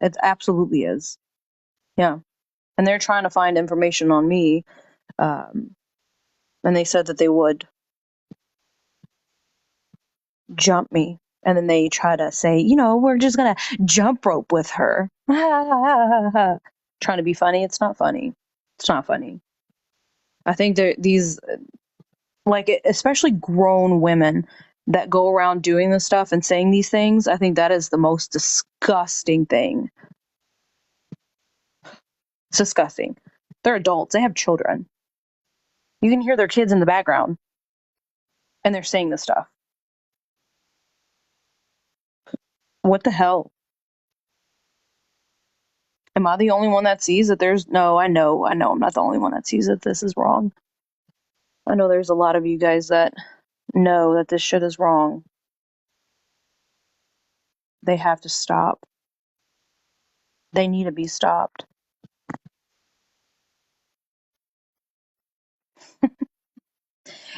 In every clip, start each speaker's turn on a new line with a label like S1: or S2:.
S1: It absolutely is. Yeah. And they're trying to find information on me. Um, and they said that they would jump me. And then they try to say, we're just going to jump rope with her. Trying to be funny. It's not funny. It's not funny. I think these, like, especially grown women that go around doing this stuff and saying these things, I think that is the most disgusting thing. It's disgusting. They're adults. They have children. You can hear their kids in the background, and they're saying this stuff. What the hell? Am I the only one that sees that there's... No, I know I'm not the only one that sees that this is wrong. I know there's a lot of you guys that know that this shit is wrong. They have to stop. They need to be stopped.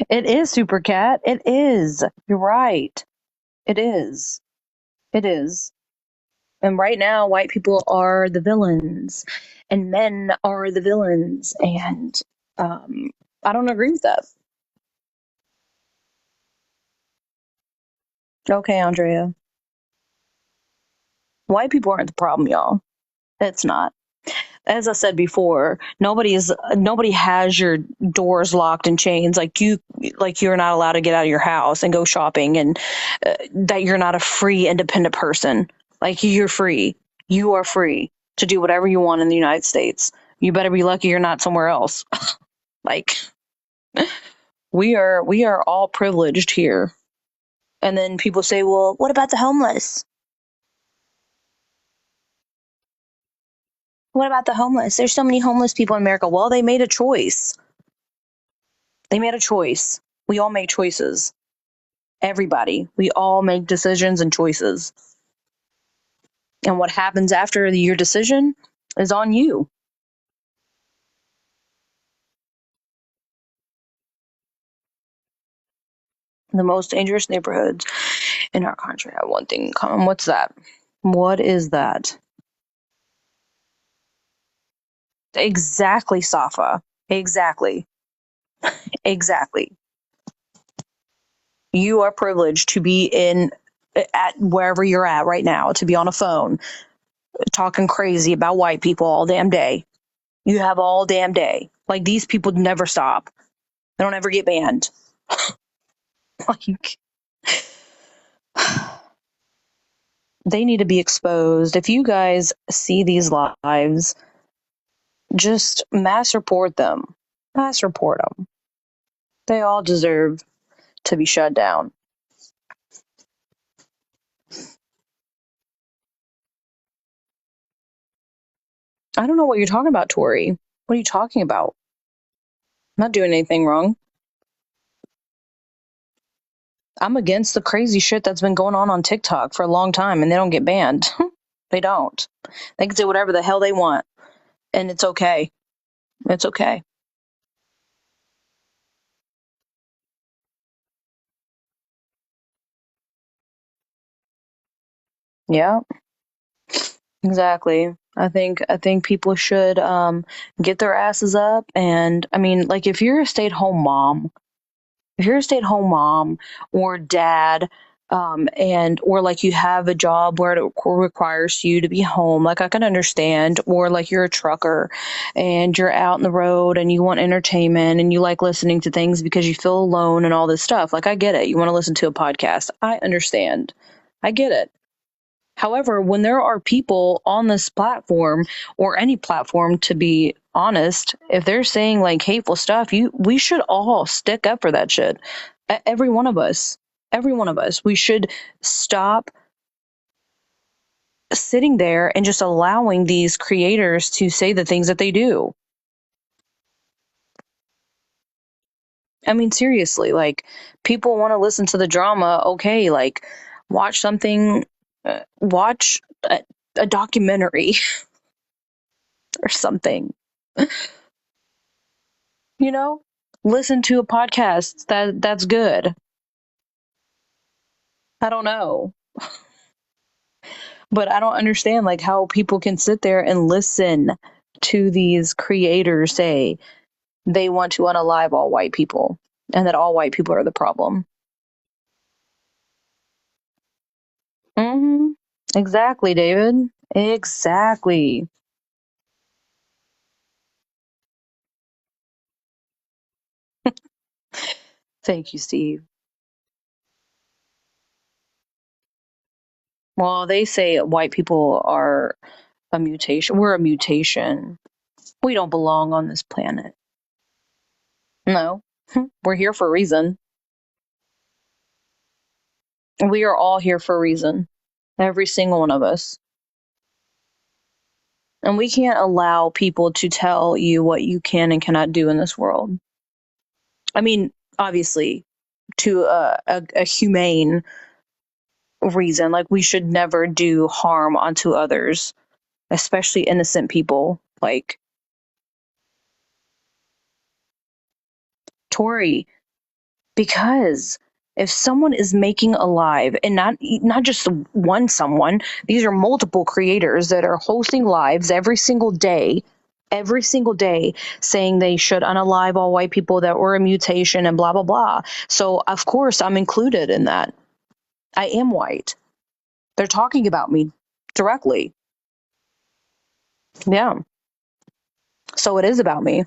S1: It is, Super Cat. It is. You're right. It is. It is. And right now, white people are the villains, and men are the villains, and I don't agree with that. Okay, Andrea. White people aren't the problem, y'all. It's not. As I said before, nobody has your doors locked in chains. Like you're not allowed to get out of your house and go shopping, and that you're not a free, independent person. Like, you're free. You are free to do whatever you want in the United States. You better be lucky you're not somewhere else. Like, we are all privileged here. And then people say, well, what about the homeless? What about the homeless? There's so many homeless people in America. Well, they made a choice. They made a choice. We all make choices. Everybody. We all make decisions and choices. And what happens after your decision is on you. The most dangerous neighborhoods in our country have one thing in common. What's that? What is that? Exactly, Safa. Exactly. Exactly. You are privileged to be at wherever you're at right now, to be on a phone talking crazy about white people all damn day. You have all damn day. Like, these people never stop. They don't ever get banned. Like, they need to be exposed. If you guys see these lives, just mass report them. Mass report them. They all deserve to be shut down. I don't know what you're talking about, Tori. What are you talking about? I'm not doing anything wrong. I'm against the crazy shit that's been going on TikTok for a long time, and they don't get banned. They don't. They can say whatever the hell they want, and it's okay. It's okay. Yeah, exactly. I think people should get their asses up, and I mean, like, if you're a stay-at-home mom or dad, and or like you have a job where it requires you to be home, like, I can understand. Or like you're a trucker and you're out on the road and you want entertainment and you like listening to things because you feel alone and all this stuff. Like, I get it. You want to listen to a podcast. I understand. I get it. However, when there are people on this platform, or any platform, to be honest, if they're saying like hateful stuff, we should all stick up for that shit. Every one of us. Every one of us. We should stop sitting there and just allowing these creators to say the things that they do. I mean, seriously, like, people want to listen to the drama. Okay, like, watch something, watch a documentary or something. You know, listen to a podcast that's good. I don't know. But I don't understand like how people can sit there and listen to these creators say they want to unalive all white people and that all white people are the problem. Mhm. Exactly, David. Exactly. Thank you, Steve. Well, they say white people are a mutation. We're a mutation. We don't belong on this planet. No. We're here for a reason. We are all here for a reason. Every single one of us. And we can't allow people to tell you what you can and cannot do in this world. I mean, obviously, to a humane reason. Like, we should never do harm onto others, especially innocent people. Like, Tori, because if someone is making a live and not just one someone, these are multiple creators that are hosting lives every single day saying they should unalive all white people that were a mutation and blah blah blah. So of course I'm included in that. I am white. They're talking about me directly. Yeah. So it is about me.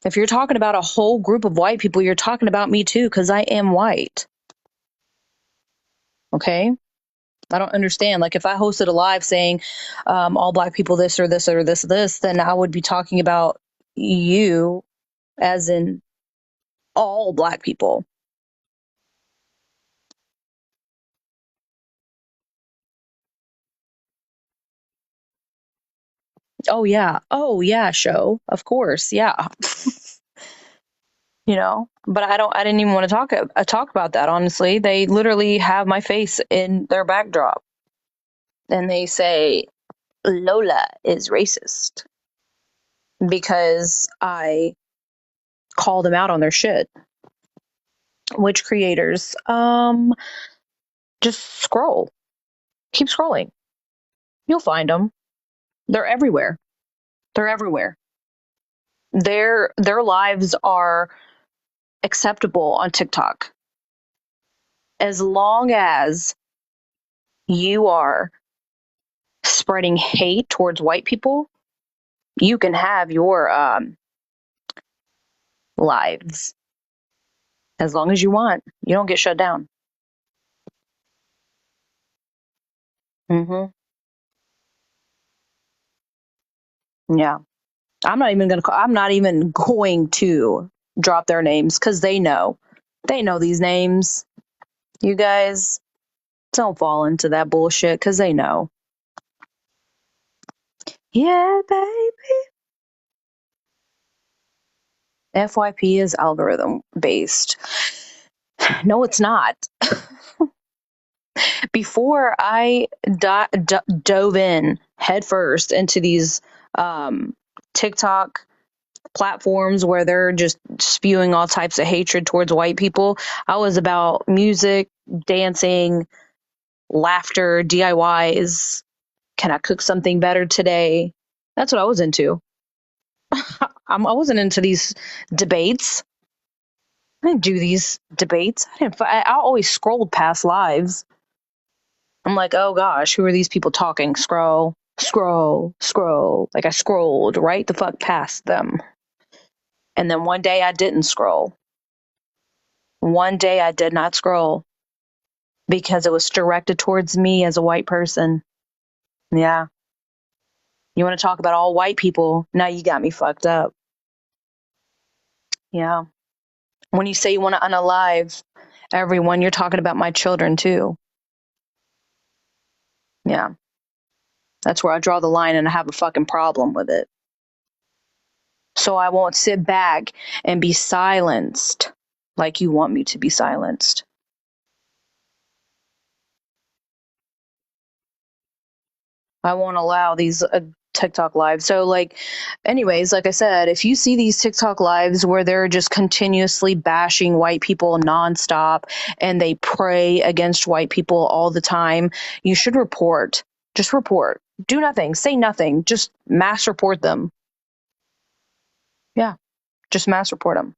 S1: If you're talking about a whole group of white people, you're talking about me too, because I am white. Okay? I don't understand. Like, if I hosted a live saying all black people this or this or this, then I would be talking about you as in all black people. Oh yeah, show. Of course. Yeah. But I didn't even want to talk about that, honestly. They literally have my face in their backdrop and they say Lola is racist because I call them out on their shit. Which creators? Just scroll. Keep scrolling. You'll find them. They're everywhere. They're everywhere. Their lives are acceptable on TikTok as long as you are spreading hate towards white people. You can have your lives as long as you want. You don't get shut down. Hmm. Yeah. I'm not even going to drop their names because they know these names. You guys don't fall into that bullshit because they know. Yeah, baby. FYP is algorithm based. No, it's not. Before I dove in headfirst into these um, TikTok platforms where they're just spewing all types of hatred towards white people, I was about music, dancing, laughter, DIYs. Can I cook something better today? That's what I was into. I wasn't into these debates. I didn't do these debates. I always scrolled past lives. I'm like, oh gosh, who are these people talking? Scroll, scroll, scroll. Like, I scrolled right the fuck past them. And then one day I didn't scroll. One day I did not scroll because it was directed towards me as a white person. Yeah. You want to talk about all white people? Now you got me fucked up. Yeah. When you say you want to unalive everyone, you're talking about my children too. Yeah. That's where I draw the line and I have a fucking problem with it. So I won't sit back and be silenced like you want me to be silenced. I won't allow these TikTok live. So like, anyways, like I said, if you see these TikTok lives where they're just continuously bashing white people nonstop and they pray against white people all the time, you should report. Just report. Do nothing. Say nothing. Just mass report them. Yeah, just mass report them.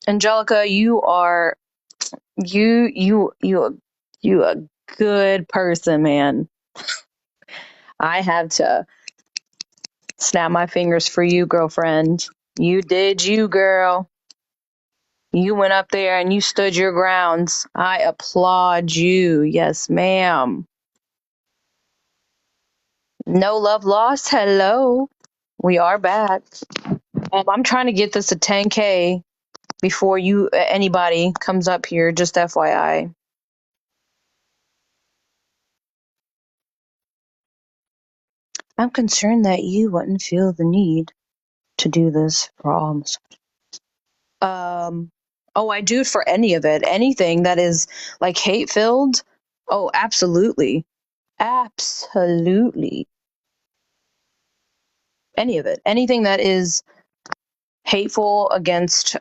S1: Angelica, you you you you a good person, man. I have to snap my fingers for you, girlfriend. You did you, girl. You went up there and you stood your grounds. I applaud you. Yes, ma'am. No love lost. Hello. We are back. I'm trying to get this to 10K before anybody comes up here. Just FYI. I'm concerned that you wouldn't feel the need to do this for all. Oh, I do it for any of it. Anything that is like hate filled. Oh, absolutely. Absolutely. Any of it. Anything that is hateful against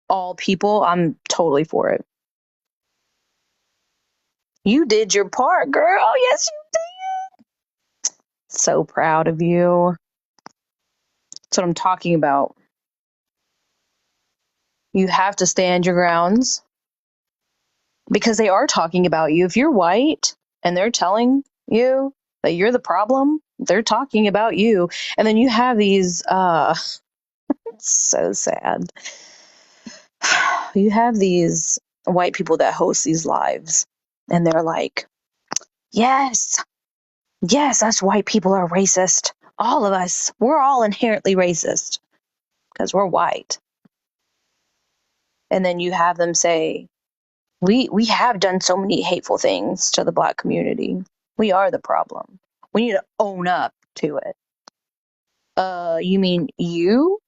S1: all people, I'm totally for it. You did your part, girl. Yes, you did. So proud of you. That's what I'm talking about. You have to stand your grounds because they are talking about you. If you're white and they're telling you that you're the problem, they're talking about you. And then you have these, it's so sad. You have these white people that host these lives and they're like, yes, yes, us white people are racist. All of us, we're all inherently racist because we're white. And then you have them say, we have done so many hateful things to the black community. We are the problem. We need to own up to it. You mean you?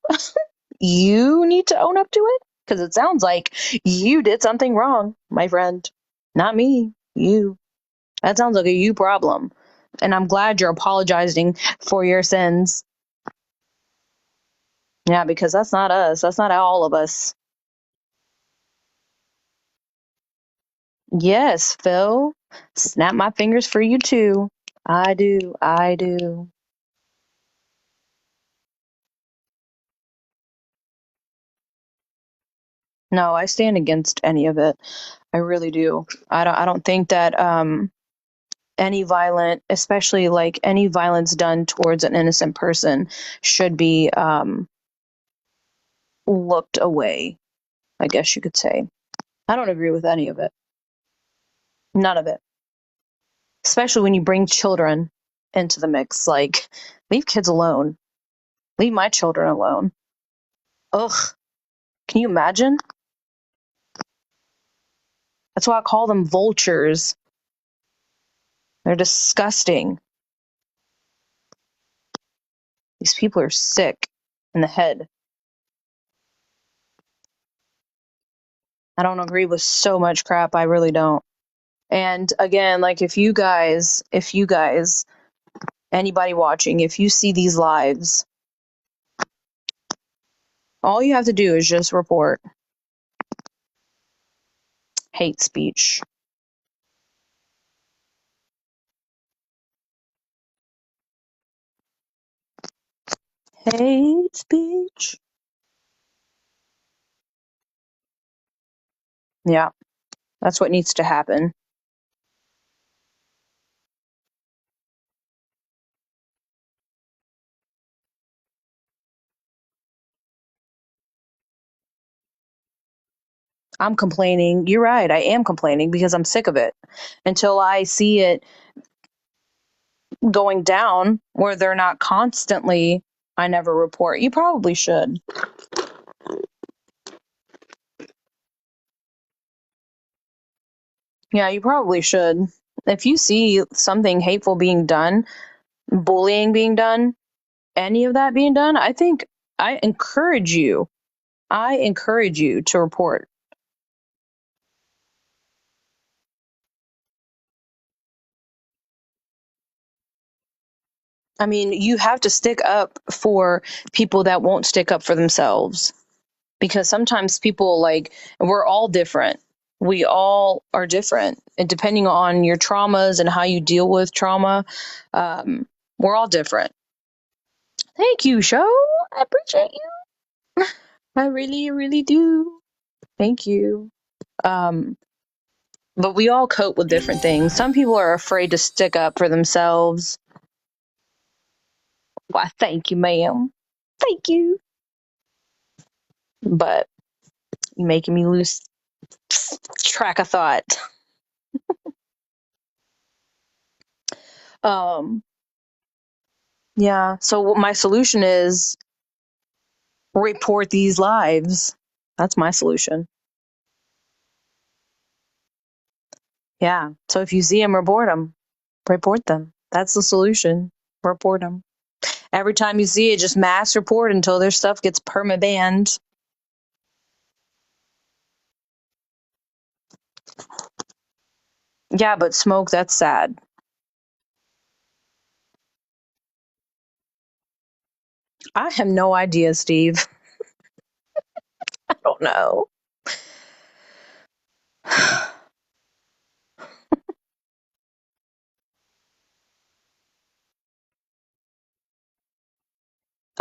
S1: You need to own up to it? Because it sounds like you did something wrong, my friend. Not me, you. That sounds like a you problem. And I'm glad you're apologizing for your sins. Yeah, because that's not us. That's not all of us. Yes, Phil. Snap my fingers for you too. I do. I do. No, I stand against any of it. I really do. I don't think that any violent, especially like any violence done towards an innocent person should be looked away, I guess you could say. I don't agree with any of it. None of it. Especially when you bring children into the mix. Like, leave kids alone. Leave my children alone. Ugh. Can you imagine? That's why I call them vultures. They're disgusting. These people are sick in the head. I don't agree with so much crap. I really don't. And again, like if you guys, anybody watching, if you see these lives, all you have to do is just report hate speech. Hate speech. Yeah, that's what needs to happen. I'm complaining. You're right. I am complaining because I'm sick of it. Until I see it going down where they're not constantly, I never report. You probably should. Yeah, you probably should. If you see something hateful being done, bullying being done, any of that being done, I think I encourage you. I encourage you to report. I mean, you have to stick up for people that won't stick up for themselves, because sometimes people, like, we're all different. We all are different. And depending on your traumas and how you deal with trauma, we're all different. Thank you, Show. I appreciate you. I really, really do. Thank you. But we all cope with different things. Some people are afraid to stick up for themselves. Why, thank you, ma'am. Thank you. But you're making me lose track of thought. Um, yeah. So my solution is report these lives. That's my solution. Yeah. So if you see them, report them. Report them. That's the solution. Report them. Every time you see it, just mass report until their stuff gets perma banned. Yeah, but smoke, that's sad. I have no idea, Steve. I don't know.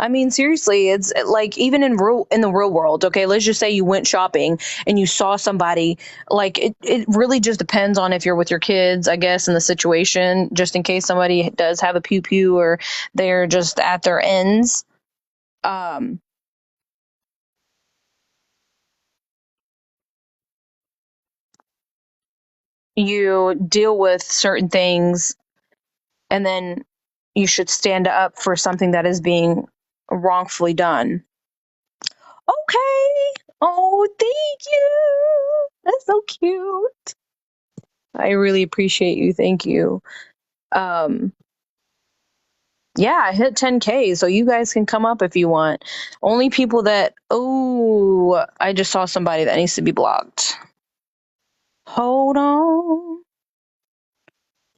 S1: I mean, seriously, it's like even in the real world. Okay, let's just say you went shopping and you saw somebody. Like it really just depends on if you're with your kids, I guess, in the situation. Just in case somebody does have a pew pew or they're just at their ends. Um, you deal with certain things, and then you should stand up for something that is being wrongfully done. Okay. Oh, thank you. That's so cute. I really appreciate you. Thank you. Um, yeah, I hit 10K, so you guys can come up if you want. Only people that, oh, I just saw somebody that needs to be blocked. Hold on.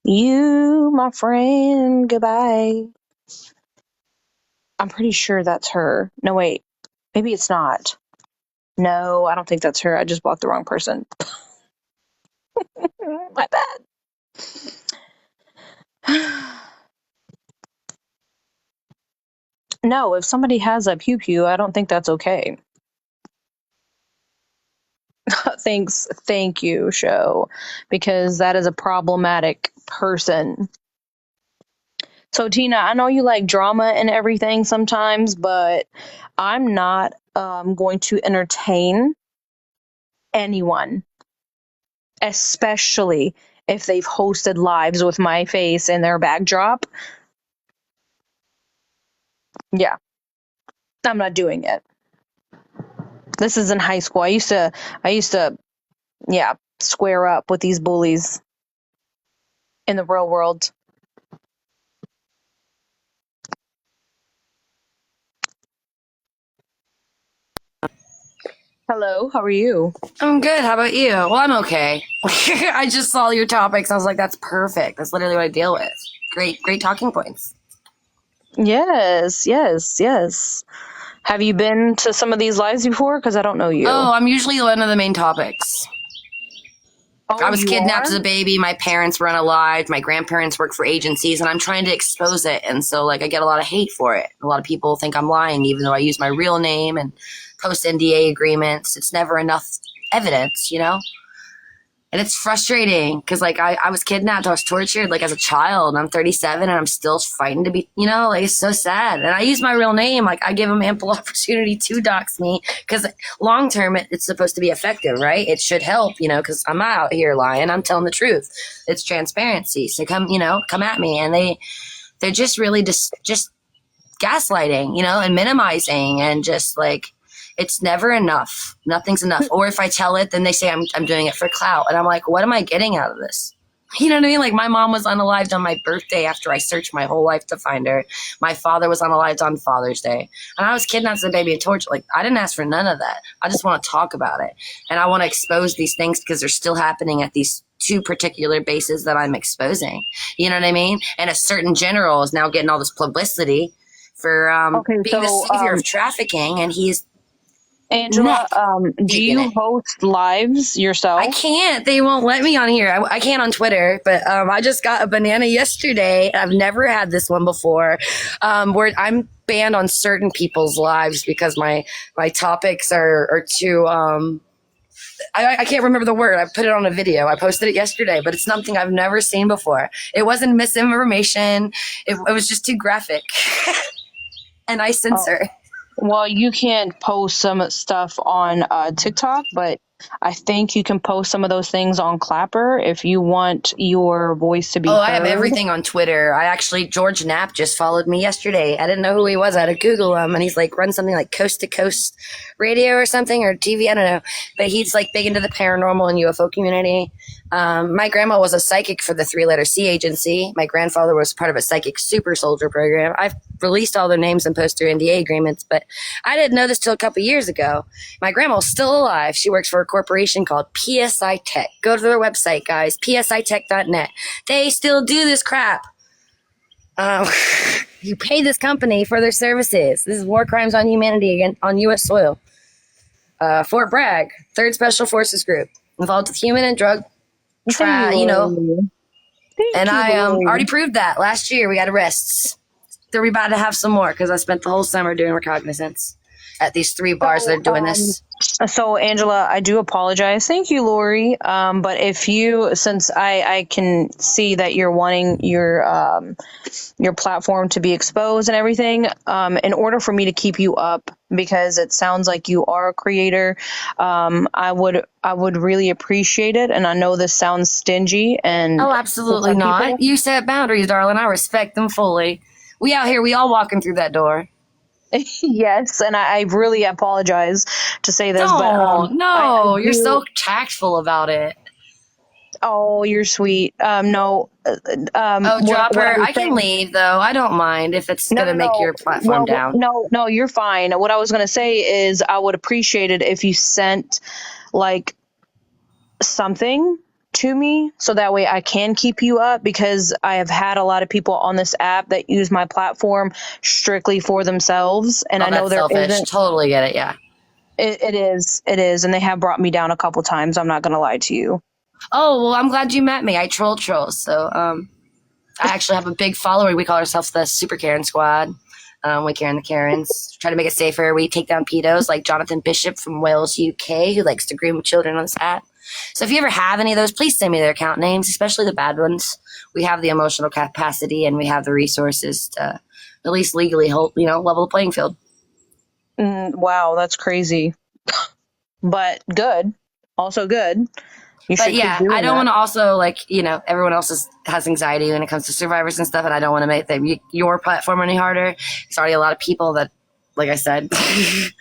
S1: You, my friend, goodbye. I'm pretty sure that's her. No, wait. Maybe it's not. No, I don't think that's her. I just blocked the wrong person. My bad. No, if somebody has a pew pew, I don't think that's okay. Thank you, Show, because that is a problematic person. So, Tina, I know you like drama and everything sometimes, but I'm not going to entertain anyone, especially if they've hosted lives with my face in their backdrop. Yeah, I'm not doing it. This is in high school. I used to, yeah, square up with these bullies in the real world. Hello, how are you?
S2: I'm good. How about you? Well, I'm okay. I just saw your topics. I was like, that's perfect. That's literally what I deal with. Great talking points.
S1: Yes, yes, yes. Have you been to some of these lives before? Because I don't know you.
S2: Oh, I'm usually one of the main topics.
S1: Oh,
S2: I was
S1: you
S2: kidnapped
S1: are?
S2: as a baby. My parents were unalived. My grandparents work for agencies, and I'm trying to expose it. And so, like, I get a lot of hate for it. A lot of people think I'm lying, even though I use my real name and post NDA agreements. It's never enough evidence, you know? And it's frustrating because, like, I was kidnapped, I was tortured, like, as a child. I'm 37 and I'm still fighting to be, like, it's so sad. And I use my real name. Like, I give them ample opportunity to dox me because long term, it's supposed to be effective, right? It should help, because I'm not out here lying. I'm telling the truth. It's transparency. So come at me. And they're just really just gaslighting, and minimizing and just like, it's never enough. Nothing's enough. Or if I tell it, then they say I'm doing it for clout. And I'm like, what am I getting out of this? You know what I mean? Like, my mom was unalived on my birthday after I searched my whole life to find her. My father was unalived on Father's Day. And I was kidnapped as a baby and tortured. Like, I didn't ask for none of that. I just want to talk about it. And I want to expose these things because they're still happening at these two particular bases that I'm exposing. You know what I mean? And a certain general is now getting all this publicity for
S1: Okay,
S2: being the
S1: so
S2: savior of trafficking, and he's neck
S1: Angela, do
S2: deep in
S1: you
S2: it.
S1: host lives
S2: I
S1: yourself?
S2: can't. They won't let me on here. I can on Twitter, but I just got a banana yesterday. I've never had this one before. Where I'm banned on certain people's lives because my topics are too. I can't remember the word. I put it on a video. I posted it yesterday, but it's something I've never seen before. It wasn't misinformation. It was just too graphic, and I
S1: Oh,
S2: censor.
S1: well, you can't post some stuff on TikTok, but I think you can post some of those things on Clapper if you want your voice to be
S2: Oh, I have
S1: heard.
S2: everything on Twitter. George Knapp just followed me yesterday. I didn't know who he was. I had to Google him, and he's like run something like Coast to Coast Radio or something, or TV. I don't know. But he's like big into the paranormal and UFO community. My grandma was a psychic for the three-letter C agency. My grandfather was part of a psychic super soldier program. I've released all their names and posted their NDA agreements, but I didn't know this till a couple years ago. My grandma's still alive. She works for a corporation called PSI Tech. Go to their website, guys, psitech.net. They still do this crap. Um, you pay this company for their services. This is war crimes on humanity again on U.S. soil. Fort Bragg, 3rd Special Forces Group, involved with human and drug
S1: Thank you,
S2: you know.
S1: Lori.
S2: And
S1: Thank you,
S2: I already
S1: Lori.
S2: proved that last year. We got arrests. They're about to have some more because I spent the whole summer doing recognizance at these 3 bars that
S1: So,
S2: are doing this.
S1: so Angela, I do apologize. Thank you, Lori. But if you, since I can see that you're wanting your platform to be exposed and everything, in order for me to keep you up, because it sounds like you are a creator, I would really appreciate it. And I know this sounds stingy and
S2: Oh,
S1: to
S2: absolutely
S1: some
S2: not.
S1: people.
S2: You set boundaries, darling. I respect them fully. We out here, we all walking through that door.
S1: Yes, and I really apologize to say this, but
S2: Don't.
S1: I
S2: No, you're
S1: do.
S2: so tactful about it.
S1: Oh, you're sweet. No,
S2: Oh,
S1: what I
S2: dropper,
S1: was
S2: I can
S1: saying.
S2: leave though. I don't mind if it's
S1: No,
S2: gonna
S1: no,
S2: make
S1: no.
S2: your platform
S1: Well,
S2: down.
S1: no, no, you're fine. What I was gonna say is I would appreciate it if you sent like something to me so that way I can keep you up, because I have had a lot of people on this app that use my platform strictly for themselves, and
S2: Oh,
S1: I know
S2: that's
S1: there
S2: selfish.
S1: isn't.
S2: Totally get it. Yeah.
S1: It is, and they have brought me down a couple times. I'm not gonna lie to you.
S2: Oh well, I'm glad you met me. I troll trolls, so I actually have a big following. We call ourselves the Super Karen Squad. We Karen the Karens. Try to make it safer. We take down pedos like Jonathan Bishop from Wales, UK, who likes to groom children on this app. So if you ever have any of those, please send me their account names, especially the bad ones. We have the emotional capacity and we have the resources to at least legally hold, level the playing field.
S1: Wow, that's crazy, but good. Also good. You
S2: But
S1: should keep
S2: yeah, I
S1: doing
S2: don't
S1: that.
S2: want to also everyone else has anxiety when it comes to survivors and stuff, and I don't want to make your platform any harder. There's already a lot of people that, like I said, if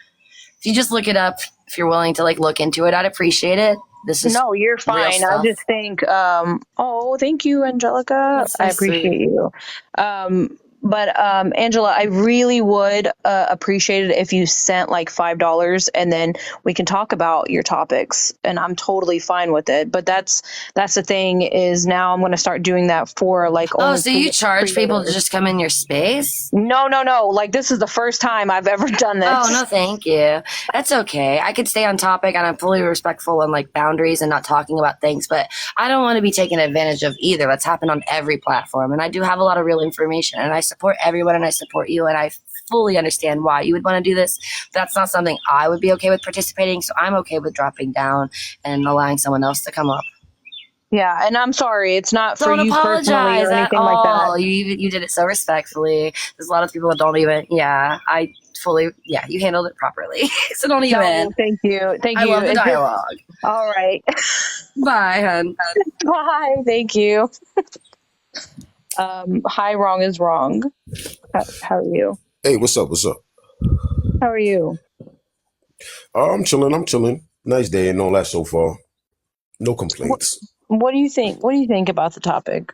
S2: you just look it up, if you're willing to look into it, I'd appreciate it. This is
S1: No, you're
S2: real
S1: fine. I
S2: stuff.
S1: just think, oh, thank you, Angelica.
S2: That's
S1: I
S2: so sweet.
S1: appreciate you. But Angela, I really would appreciate it if you sent like $5, and then we can talk about your topics, and I'm totally fine with it. But that's the thing, is now I'm going to start doing that for like
S2: Oh,
S1: only
S2: so you charge people to
S1: creators.
S2: just come in your space?
S1: No, no, no. Like, this is the first time I've ever done
S2: Oh,
S1: this.
S2: no, thank you. That's okay. I could stay on topic and I'm fully respectful and boundaries and not talking about things, but I don't want to be taken advantage of either. That's happened on every platform. And I do have a lot of real information and I support everyone and I support you and I fully understand why you would want to do this. That's not something I would be okay with participating. So I'm okay with dropping down and allowing someone else to come up.
S1: Yeah, and I'm sorry. It's not for
S2: Don't
S1: you personally
S2: apologize
S1: or
S2: at
S1: anything like that.
S2: all. You did it so respectfully. There's a lot of people that don't even. Yeah, I fully. Yeah, you handled it properly. So don't
S1: No,
S2: even.
S1: thank you. Thank
S2: I
S1: you.
S2: love the
S1: It's just
S2: dialogue.
S1: all right.
S2: Bye, hun.
S1: Bye. Thank you. Hi, wrong is wrong. How are you?
S3: Hey, what's up? What's up?
S1: How are you?
S3: I'm chilling. I'm chilling. Nice day and all that so far. No
S1: What,
S3: complaints.
S1: what do you think? What do you think about the topic?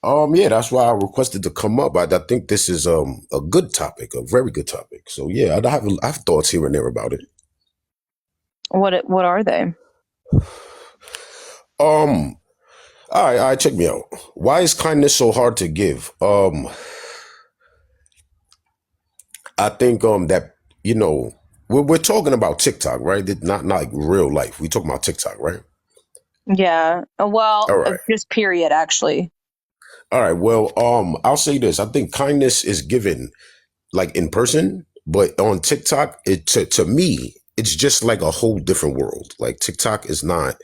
S3: Yeah, that's why I requested to come up. I think this is a good topic, a very good topic. So yeah, I have thoughts here and there about it.
S1: What are they?
S3: All right, check me out. Why is kindness so hard to give? I think that we're talking about TikTok, right? Not like real life. We talking about TikTok, right?
S1: Yeah. Well,
S3: All right.
S1: just period, actually.
S3: All right. Well, I'll say this. I think kindness is given like in person, but on TikTok, it to me, it's just like a whole different world. Like TikTok is not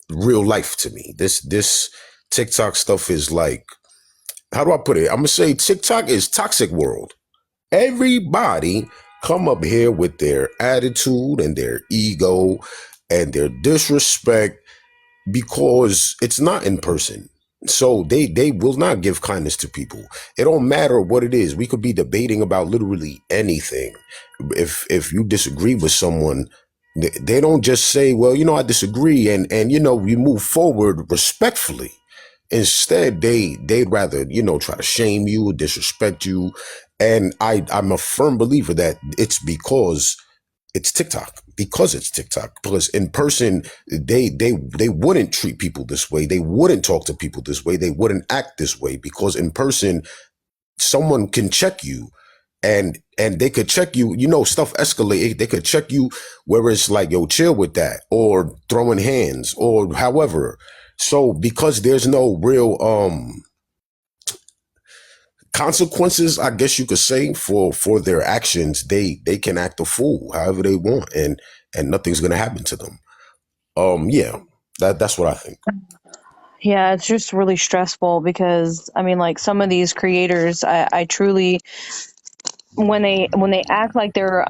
S3: real life to me. This TikTok stuff is like, how do I put it? I'm gonna say TikTok is toxic world. Everybody come up here with their attitude and their ego and their disrespect because it's not in person. So they will not give kindness to people. It don't matter what it is. We could be debating about literally anything. If you disagree with someone, they don't just say, well, I disagree, and we move forward respectfully. Instead, they'd rather, try to shame you, disrespect you. And I'm a firm believer that it's because it's TikTok, because in person they wouldn't treat people this way. They wouldn't talk to people this way. They wouldn't act this way because in person someone can check you, and they could check you, stuff escalate. They could check you where it's like, yo, chill with that, or throwing hands, or however. So because there's no real consequences, I guess you could say, for their actions, they can act a fool however they want, and nothing's gonna happen to them. Yeah, that's what I think.
S1: Yeah, it's just really stressful because I mean, like some of these creators, I truly, when they act like they're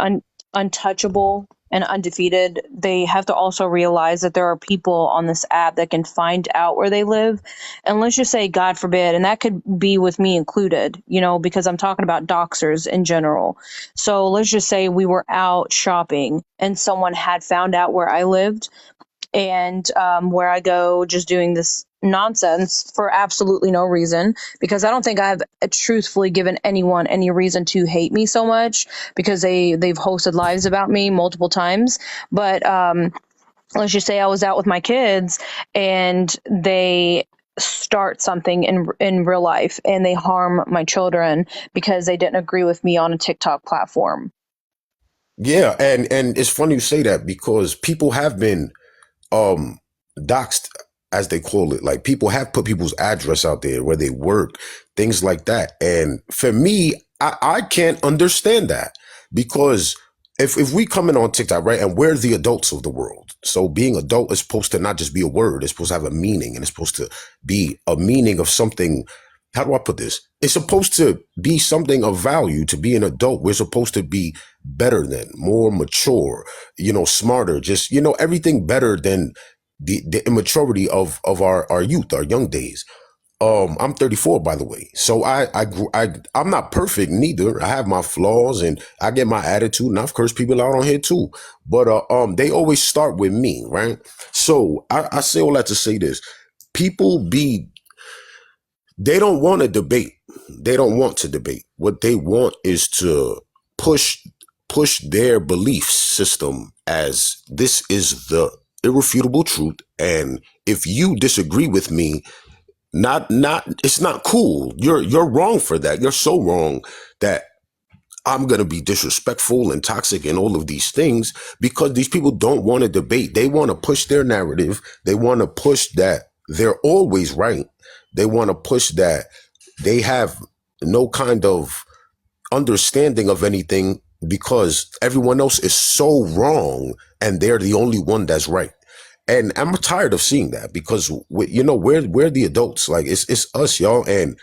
S1: untouchable and undefeated, they have to also realize that there are people on this app that can find out where they live. And let's just say, God forbid, and that could be with me included, because I'm talking about doxers in general. So let's just say we were out shopping and someone had found out where I lived and where I go, just doing this nonsense for absolutely no reason, because I don't think I've truthfully given anyone any reason to hate me so much, because they've hosted lives about me multiple times. But let's just say I was out with my kids and they start something in real life and they harm my children because they didn't agree with me on a TikTok platform.
S3: Yeah, and it's funny you say that because people have been um doxed, as they call it. Like people have put people's address out there where they work, things like that. And for me, I can't understand that because if we come in on TikTok, right, and we're the adults of the world. So being adult is supposed to not just be a word, it's supposed to have a meaning, and it's supposed to be a meaning of something. How do I put this? It's supposed to be something of value. To be an adult, we're supposed to be better than, more mature, smarter, just, everything better than the immaturity of our youth, our young days. I'm 34, by the way. So I'm not perfect neither. I have my flaws and I get my attitude, and I've cursed people out on here too. But they always start with me, right? So I say all that to say this. People be they don't want to debate. They don't want to debate. What they want is to push push their belief system as this is the irrefutable truth, and if you disagree with me, not it's not cool. You're wrong for that. You're so wrong that I'm going to be disrespectful and toxic and all of these things, because these people don't want to debate. They want to push their narrative. They want to push that they're always right. They want to push that they have no kind of understanding of anything because everyone else is so wrong and they're the only one that's right. And I'm tired of seeing that because we're the adults. Like it's us, y'all. And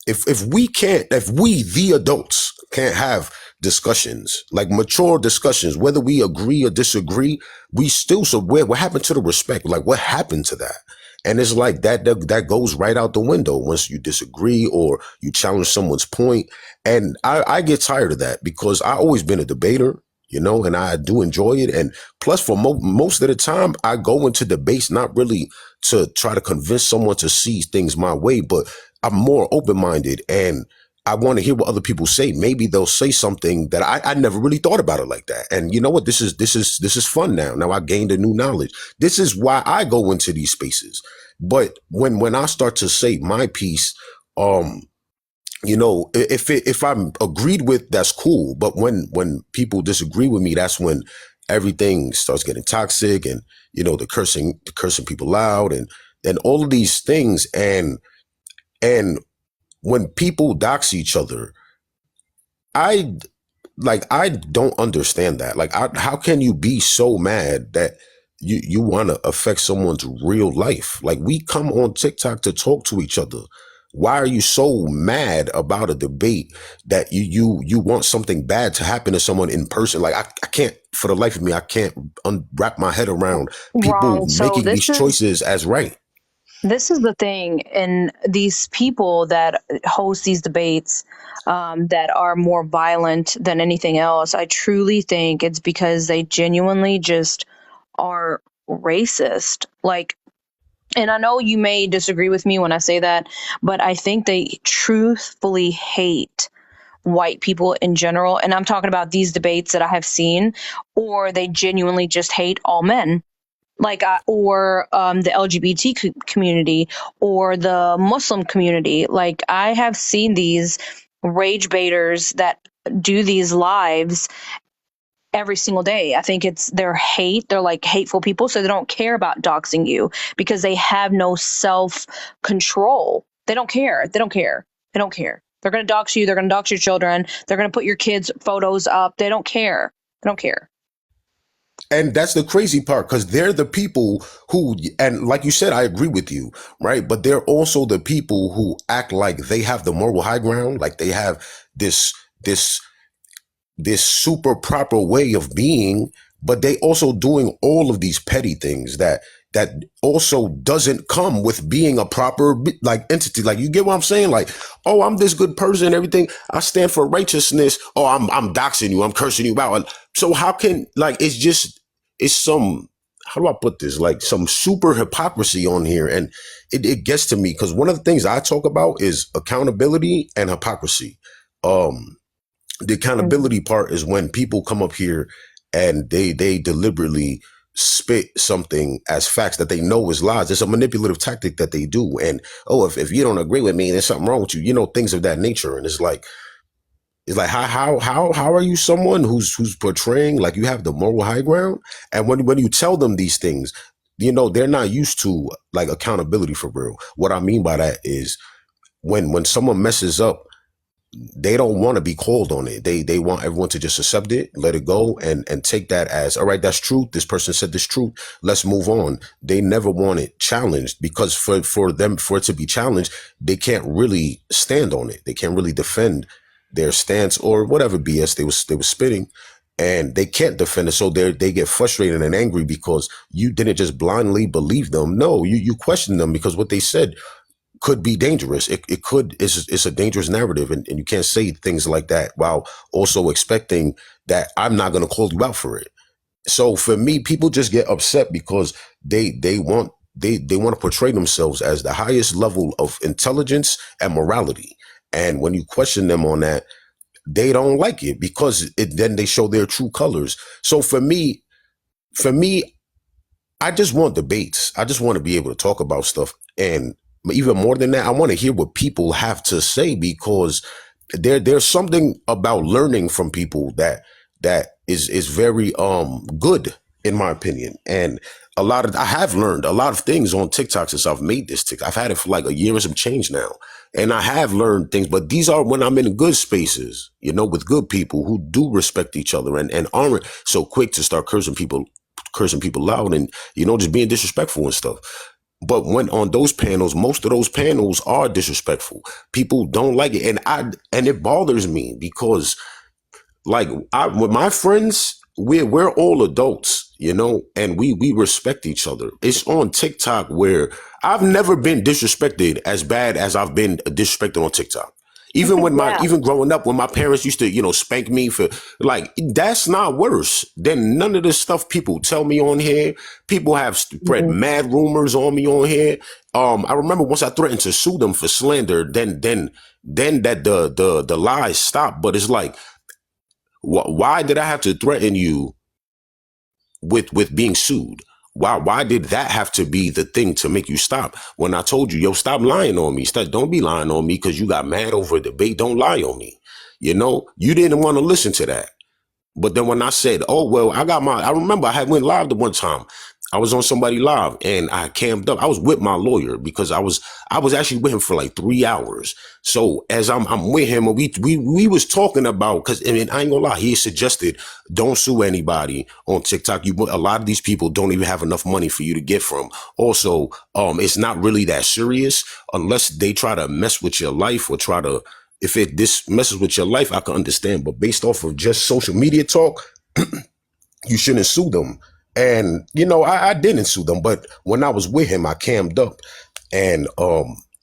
S3: if we the adults can't have discussions, like mature discussions, whether we agree or disagree, we still, so what happened to the respect? Like what happened to that? And it's like that goes right out the window once you disagree or you challenge someone's point. And I get tired of that because I always been a debater, and I do enjoy it. And plus, for most of the time, I go into debates not really to try to convince someone to see things my way, but I'm more open-minded and I want to hear what other people say. Maybe they'll say something that I never really thought about it like that. And you know what? This is fun now. Now I gained a new knowledge. This is why I go into these spaces. But when I start to say my piece, um, if I'm agreed with, that's cool. But when people disagree with me, that's when everything starts getting toxic, and the cursing people out, and all of these things, and when people dox each other, I I don't understand that. How can you be so mad that you want to affect someone's real life? Like, we come on TikTok to talk to each other. Why are you so mad about a debate that you want something bad to happen to someone in person? Like, I can't, for the life of me, I can't wrap my head around people
S1: Wrong. So
S3: making these choices as right.
S1: this is the thing, and these people that host these debates, that are more violent than anything else, I truly think it's because they genuinely just are racist. Like, and I know you may disagree with me when I say that, but I think they truthfully hate white people in general. And I'm talking about these debates that I have seen, or they genuinely just hate all men, like, or the LGBT community, or the Muslim community. Like, I have seen these rage baiters that do these lives every single day. I think it's their hate. They're like hateful people, so they don't care about doxing you because they have no self control. They don't care. They don't care. They don't care. They're going to dox you. They're going to dox your children. They're going to put your kids' photos up. They don't care. They don't care.
S3: And that's the crazy part, because they're the people who, and like you said, I agree with you, right? But they're also the people who act like they have the moral high ground, like they have this this this super proper way of being, but they also doing all of these petty things that also doesn't come with being a proper entity. Like, you get what I'm saying? Like, oh, I'm this good person, everything, I stand for righteousness. Oh, I'm doxing you, I'm cursing you out. So how can, like, it's some, how do I put this? Like, some super hypocrisy on here, and it gets to me, because one of the things I talk about is accountability and hypocrisy. The accountability part is when people come up here and they deliberately spit something as facts that they know is lies. It's a manipulative tactic that they do. And, oh, if you don't agree with me, there's something wrong with you, things of that nature. And it's like how are you someone who's portraying like you have the moral high ground? And when you tell them these things, they're not used to like accountability for real. What I mean by that is, when someone messes up, they don't want to be called on it. They want everyone to just accept it, let it go, and take that as, all right, that's truth. This person said this truth. Let's move on. They never want it challenged, because for it to be challenged, they can't really stand on it. They can't really defend their stance or whatever BS they was spitting, and they can't defend it. So they get frustrated and angry because you didn't just blindly believe them. No, you question them, because what they said could be dangerous. It could, it's a dangerous narrative, and you can't say things like that while also expecting that I'm not going to call you out for it. So for me, people just get upset because they want to portray themselves as the highest level of intelligence and morality. And when you question them on that, they don't like it, because then they show their true colors. So for me, I just want debates. I just want to be able to talk about stuff. And even more than that, I want to hear what people have to say, because there's something about learning from people that is very good, in my opinion. And I have learned a lot of things on TikTok since I've made this TikTok. I've had it for like a year and some change now. And I have learned things, but these are when I'm in good spaces, with good people who do respect each other, and aren't so quick to start cursing people out, and just being disrespectful and stuff. But when on those panels, most of those panels are disrespectful. People don't like it, and it bothers me, because like with my friends, we're all adults, and we respect each other. It's on TikTok where I've never been disrespected as bad as I've been disrespected on TikTok. Even
S1: Yeah.
S3: even growing up, when my parents used to, spank me for, like, that's not worse than none of the stuff people tell me on here. People have spread
S1: Mhm.
S3: mad rumors on me on here. I remember once I threatened to sue them for slander, then that the lies stopped. But it's like, why did I have to threaten you with being sued? Why did that have to be the thing to make you stop? When I told you, yo, stop lying on me. Don't be lying on me because you got mad over a debate. Don't lie on me. You know, you didn't want to listen to that. But then when I said, oh, well, I remember I had went live the one time. I was on somebody live and I camped up. I was with my lawyer because I was actually with him for like 3 hours. So as I'm with him, and we was talking about, cause I mean, I ain't gonna lie, he suggested don't sue anybody on TikTok. A lot of these people don't even have enough money for you to get from. Also, it's not really that serious unless they try to mess with your life or try to, if this messes with your life, I can understand. But based off of just social media talk, you shouldn't sue them. And, you know, I didn't sue them. But when I was with him, I cammed up and,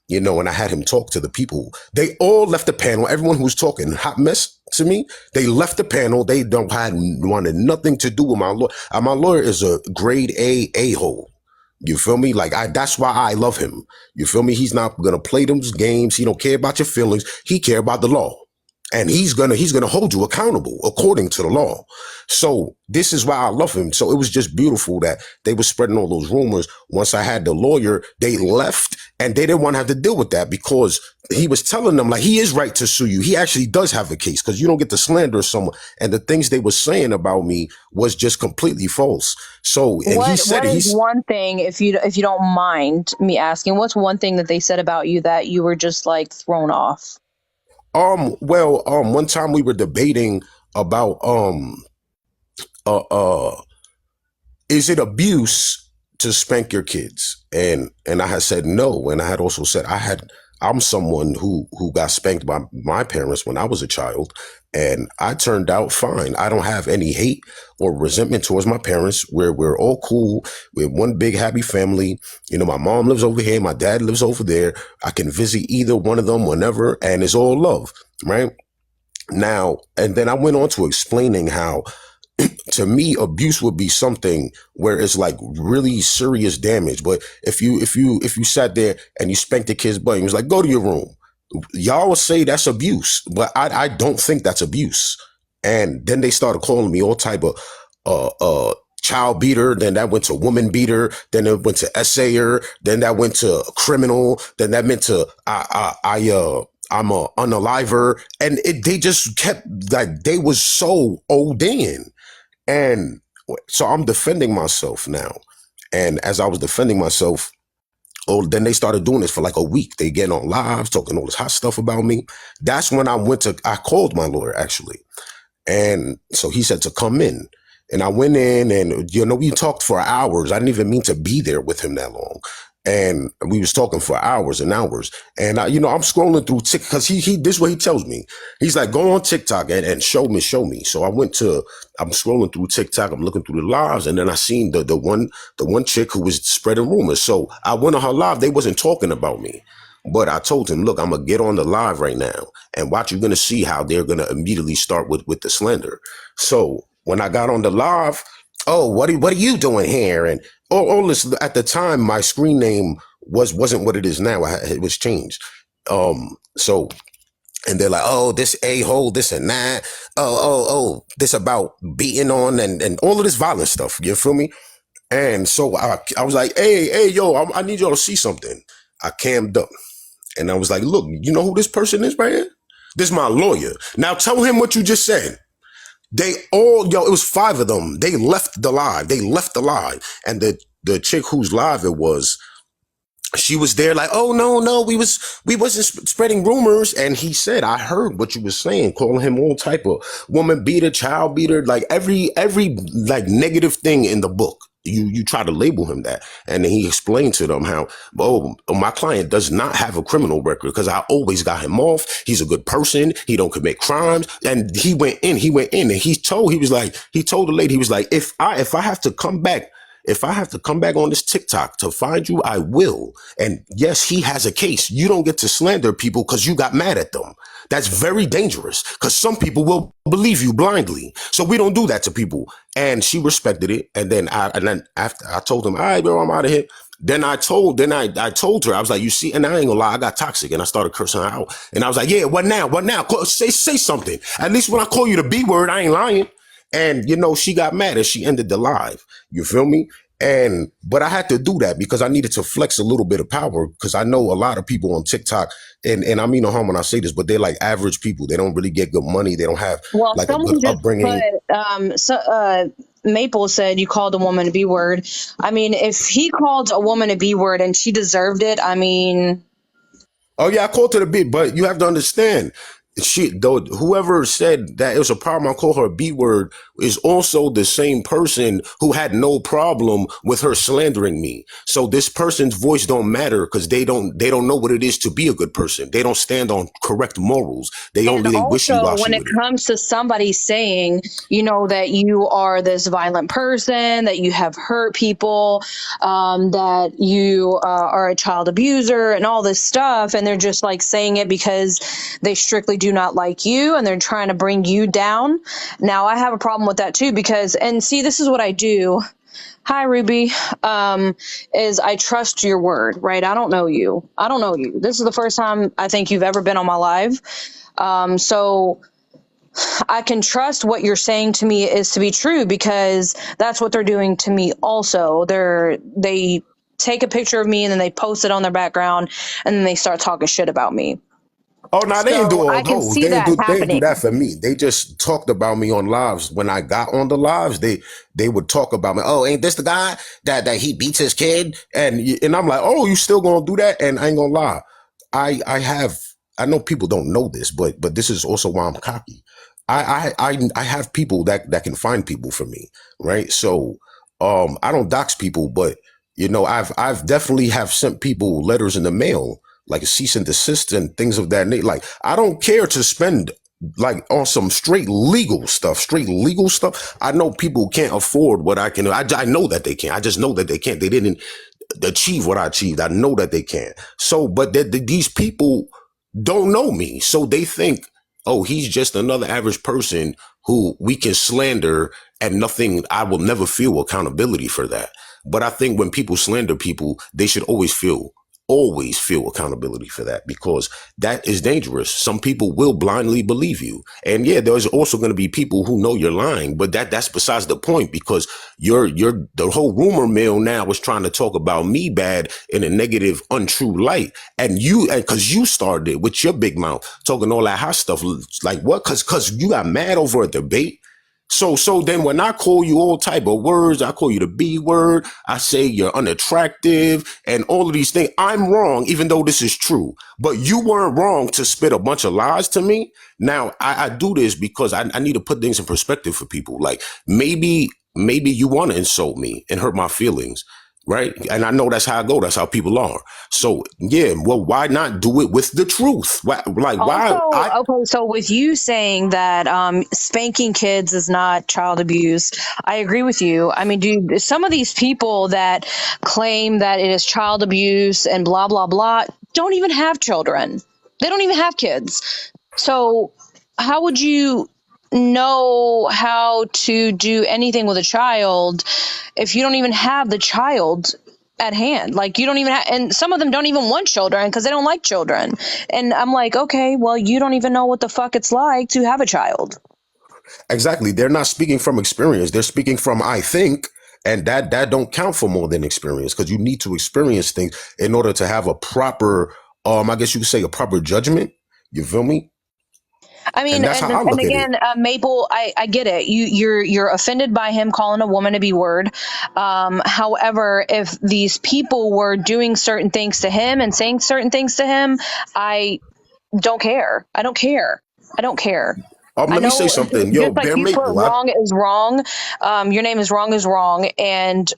S3: you know, and I had him talk to the people. They all left the panel. Everyone who was talking hot mess to me, they left the panel. They wanted nothing to do with my lawyer. My lawyer is a grade A-hole. You feel me? Like, that's why I love him. You feel me? He's not going to play those games. He don't care about your feelings. He care about the law. And he's gonna hold you accountable according to the law. So this is why I love him. So it was just beautiful that they were spreading all those rumors. Once I had the lawyer, they left and they didn't want to have to deal with that because he was telling them like he is right to sue you. He actually does have a case because you don't get to slander someone. And the things they were saying about me was just completely false. So and he said
S1: what is one thing, if you don't mind me asking, what's one thing that they said about you that you were just like thrown off?
S3: One time we were debating about is it abuse to spank your kids? And I had said no. And I had also said I'm someone who got spanked by my parents when I was a child, and I turned out fine. I don't have any hate or resentment towards my parents. We're all cool. We're one big happy family. You know, my mom lives over here, my dad lives over there. I can visit either one of them whenever, and it's all love, right? Now, and then I went on to explaining how to me, abuse would be something where it's like really serious damage. But if you sat there and you spanked the kid's butt, and was like, go to your room. Y'all will say that's abuse, but I don't think that's abuse. And then they started calling me all type of child beater. Then that went to woman beater. Then it went to essayer. Then that went to criminal. Then that meant to I'm a unaliver. And they just kept like they was so old in. And so I'm defending myself now. And as I was defending myself, then they started doing this for like a week. They getting on live, talking all this hot stuff about me. That's when I called my lawyer actually. And so he said to come in. And I went in and, you know, we talked for hours. I didn't even mean to be there with him that long. And we was talking for hours and hours. And, I'm scrolling through TikTok because this is what he tells me. He's like, go on TikTok and show me. So I'm scrolling through TikTok. I'm looking through the lives. And then I seen the one chick who was spreading rumors. So I went on her live. They wasn't talking about me. But I told him, look, I'm going to get on the live right now and watch. You're going to see how they're going to immediately start with the slander. So when I got on the live, oh, what are you doing here? And all this, at the time, my screen name wasn't what it is now. It was changed. So, and they're like, oh, this a-hole, this and that. Oh, this about beating on and all of this violent stuff. You feel me? And so I was like, hey, yo, I need y'all to see something. I cammed up. And I was like, look, you know who this person is right here? This is my lawyer. Now tell him what you just said. It was 5 of them. They left the live. And the chick whose live it was, she was there like, oh, no, we wasn't spreading rumors. And he said, I heard what you was saying, calling him all type of woman beater, child beater, like every like negative thing in the book. You try to label him that. And then he explained to them how, my client does not have a criminal record because I always got him off. He's a good person. He don't commit crimes. And he went in and he told the lady, he was like, if I have to come back on this TikTok to find you, I will. And yes, he has a case. You don't get to slander people because you got mad at them. That's very dangerous because some people will believe you blindly. So we don't do that to people. And she respected it. And then after I told him, all right, bro, I'm out of here. Then I told her, I was like, you see, and I ain't gonna lie, I got toxic and I started cursing her out. And I was like, yeah, what now? Say something. At least when I call you the B word, I ain't lying. And, she got mad and she ended the live. You feel me? But I had to do that because I needed to flex a little bit of power, because I know a lot of people on TikTok, and I mean no harm when I say this, but they're like average people. They don't really get good money. They don't have
S1: Well,
S3: like a good
S1: someone just
S3: upbringing.
S1: put Maple said you called a woman a B word. I mean, if he called a woman a B word and she deserved it, I mean,
S3: Oh yeah, I called her the B, but you have to understand, though, whoever said that it was a problem, I call her a B word, is also the same person who had no problem with her slandering me. So this person's voice don't matter because they don't know what it is to be a good person. They don't stand on correct morals.
S1: and
S3: They wishy
S1: also when
S3: washy
S1: it
S3: with it.
S1: comes to somebody saying, that you are this violent person, that you have hurt people, that you are a child abuser and all this stuff, and they're just like saying it because they strictly do not like you and they're trying to bring you down. Now, I have a problem with that too because, and see, this is what I do. Hi, Ruby. Is I trust your word, right? I don't know you. I don't know you. This is the first time I think you've ever been on my live. So I can trust what you're saying to me is to be true because that's what they're doing to me also. They take a picture of me and then they post it on their background and then they start talking shit about me.
S3: Oh no, they didn't do
S1: So
S3: all
S1: I can
S3: those.
S1: see that
S3: They didn't do
S1: happening.
S3: that for me. They just talked about me on lives. When I got on the lives, they would talk about me. Oh, ain't this the guy that he beats his kid? And I'm like, oh, you still gonna do that? And I ain't gonna lie, I know people don't know this, but this is also why I'm cocky. I have people that can find people for me, right? So I don't dox people, but I've definitely have sent people letters in the mail, like a cease and desist and things of that nature. Like, I don't care to spend like on some straight legal stuff. I know people can't afford what I can. I know that they can't. I just know that they can't. They didn't achieve what I achieved. I know that they can't. So, but these people don't know me. So they think, oh, he's just another average person who we can slander and nothing. I will never feel accountability for that. But I think when people slander people, they should always feel accountability for that, because that is dangerous. Some people will blindly believe you. And yeah, there's also going to be people who know you're lying, but that's besides the point, because the whole rumor mill now is trying to talk about me bad in a negative, untrue light. And because you started it with your big mouth talking all that hot stuff. Like what? Cause you got mad over a debate. So then when I call you all type of words, I call you the B word, I say you're unattractive and all of these things. I'm wrong, even though this is true. But you weren't wrong to spit a bunch of lies to me. Now, I do this because I need to put things in perspective for people. Like maybe you want to insult me and hurt my feelings. Right. And I know that's how I go. That's how people are. So, yeah, well, why not do it with the truth?
S1: Also,
S3: Why?
S1: okay, so with you saying that spanking kids is not child abuse, I agree with you. I mean, dude, some of these people that claim that it is child abuse and blah, blah, blah, don't even have children. They don't even have kids. So how would you know how to do anything with a child if you don't even have the child at hand? Like, you don't even have, and some of them don't even want children because they don't like children. And I'm like, okay, well, you don't even know what the fuck it's like to have a child.
S3: Exactly. They're not speaking from experience. They're speaking from I think, and that don't count for more than experience, because you need to experience things in order to have a proper, I guess you could say a proper judgment. You feel me?
S1: I mean,
S3: And that's how I
S1: and
S3: look at it.
S1: again, Maple, I get it. You're offended by him calling a woman a B word. However, if these people were doing certain things to him and saying certain things to him, I don't care. I don't care. I don't care. I
S3: Let me say
S1: know,
S3: something. Yo,
S1: just like
S3: Bear
S1: you put
S3: Maple,
S1: wrong is wrong, your name is wrong. And,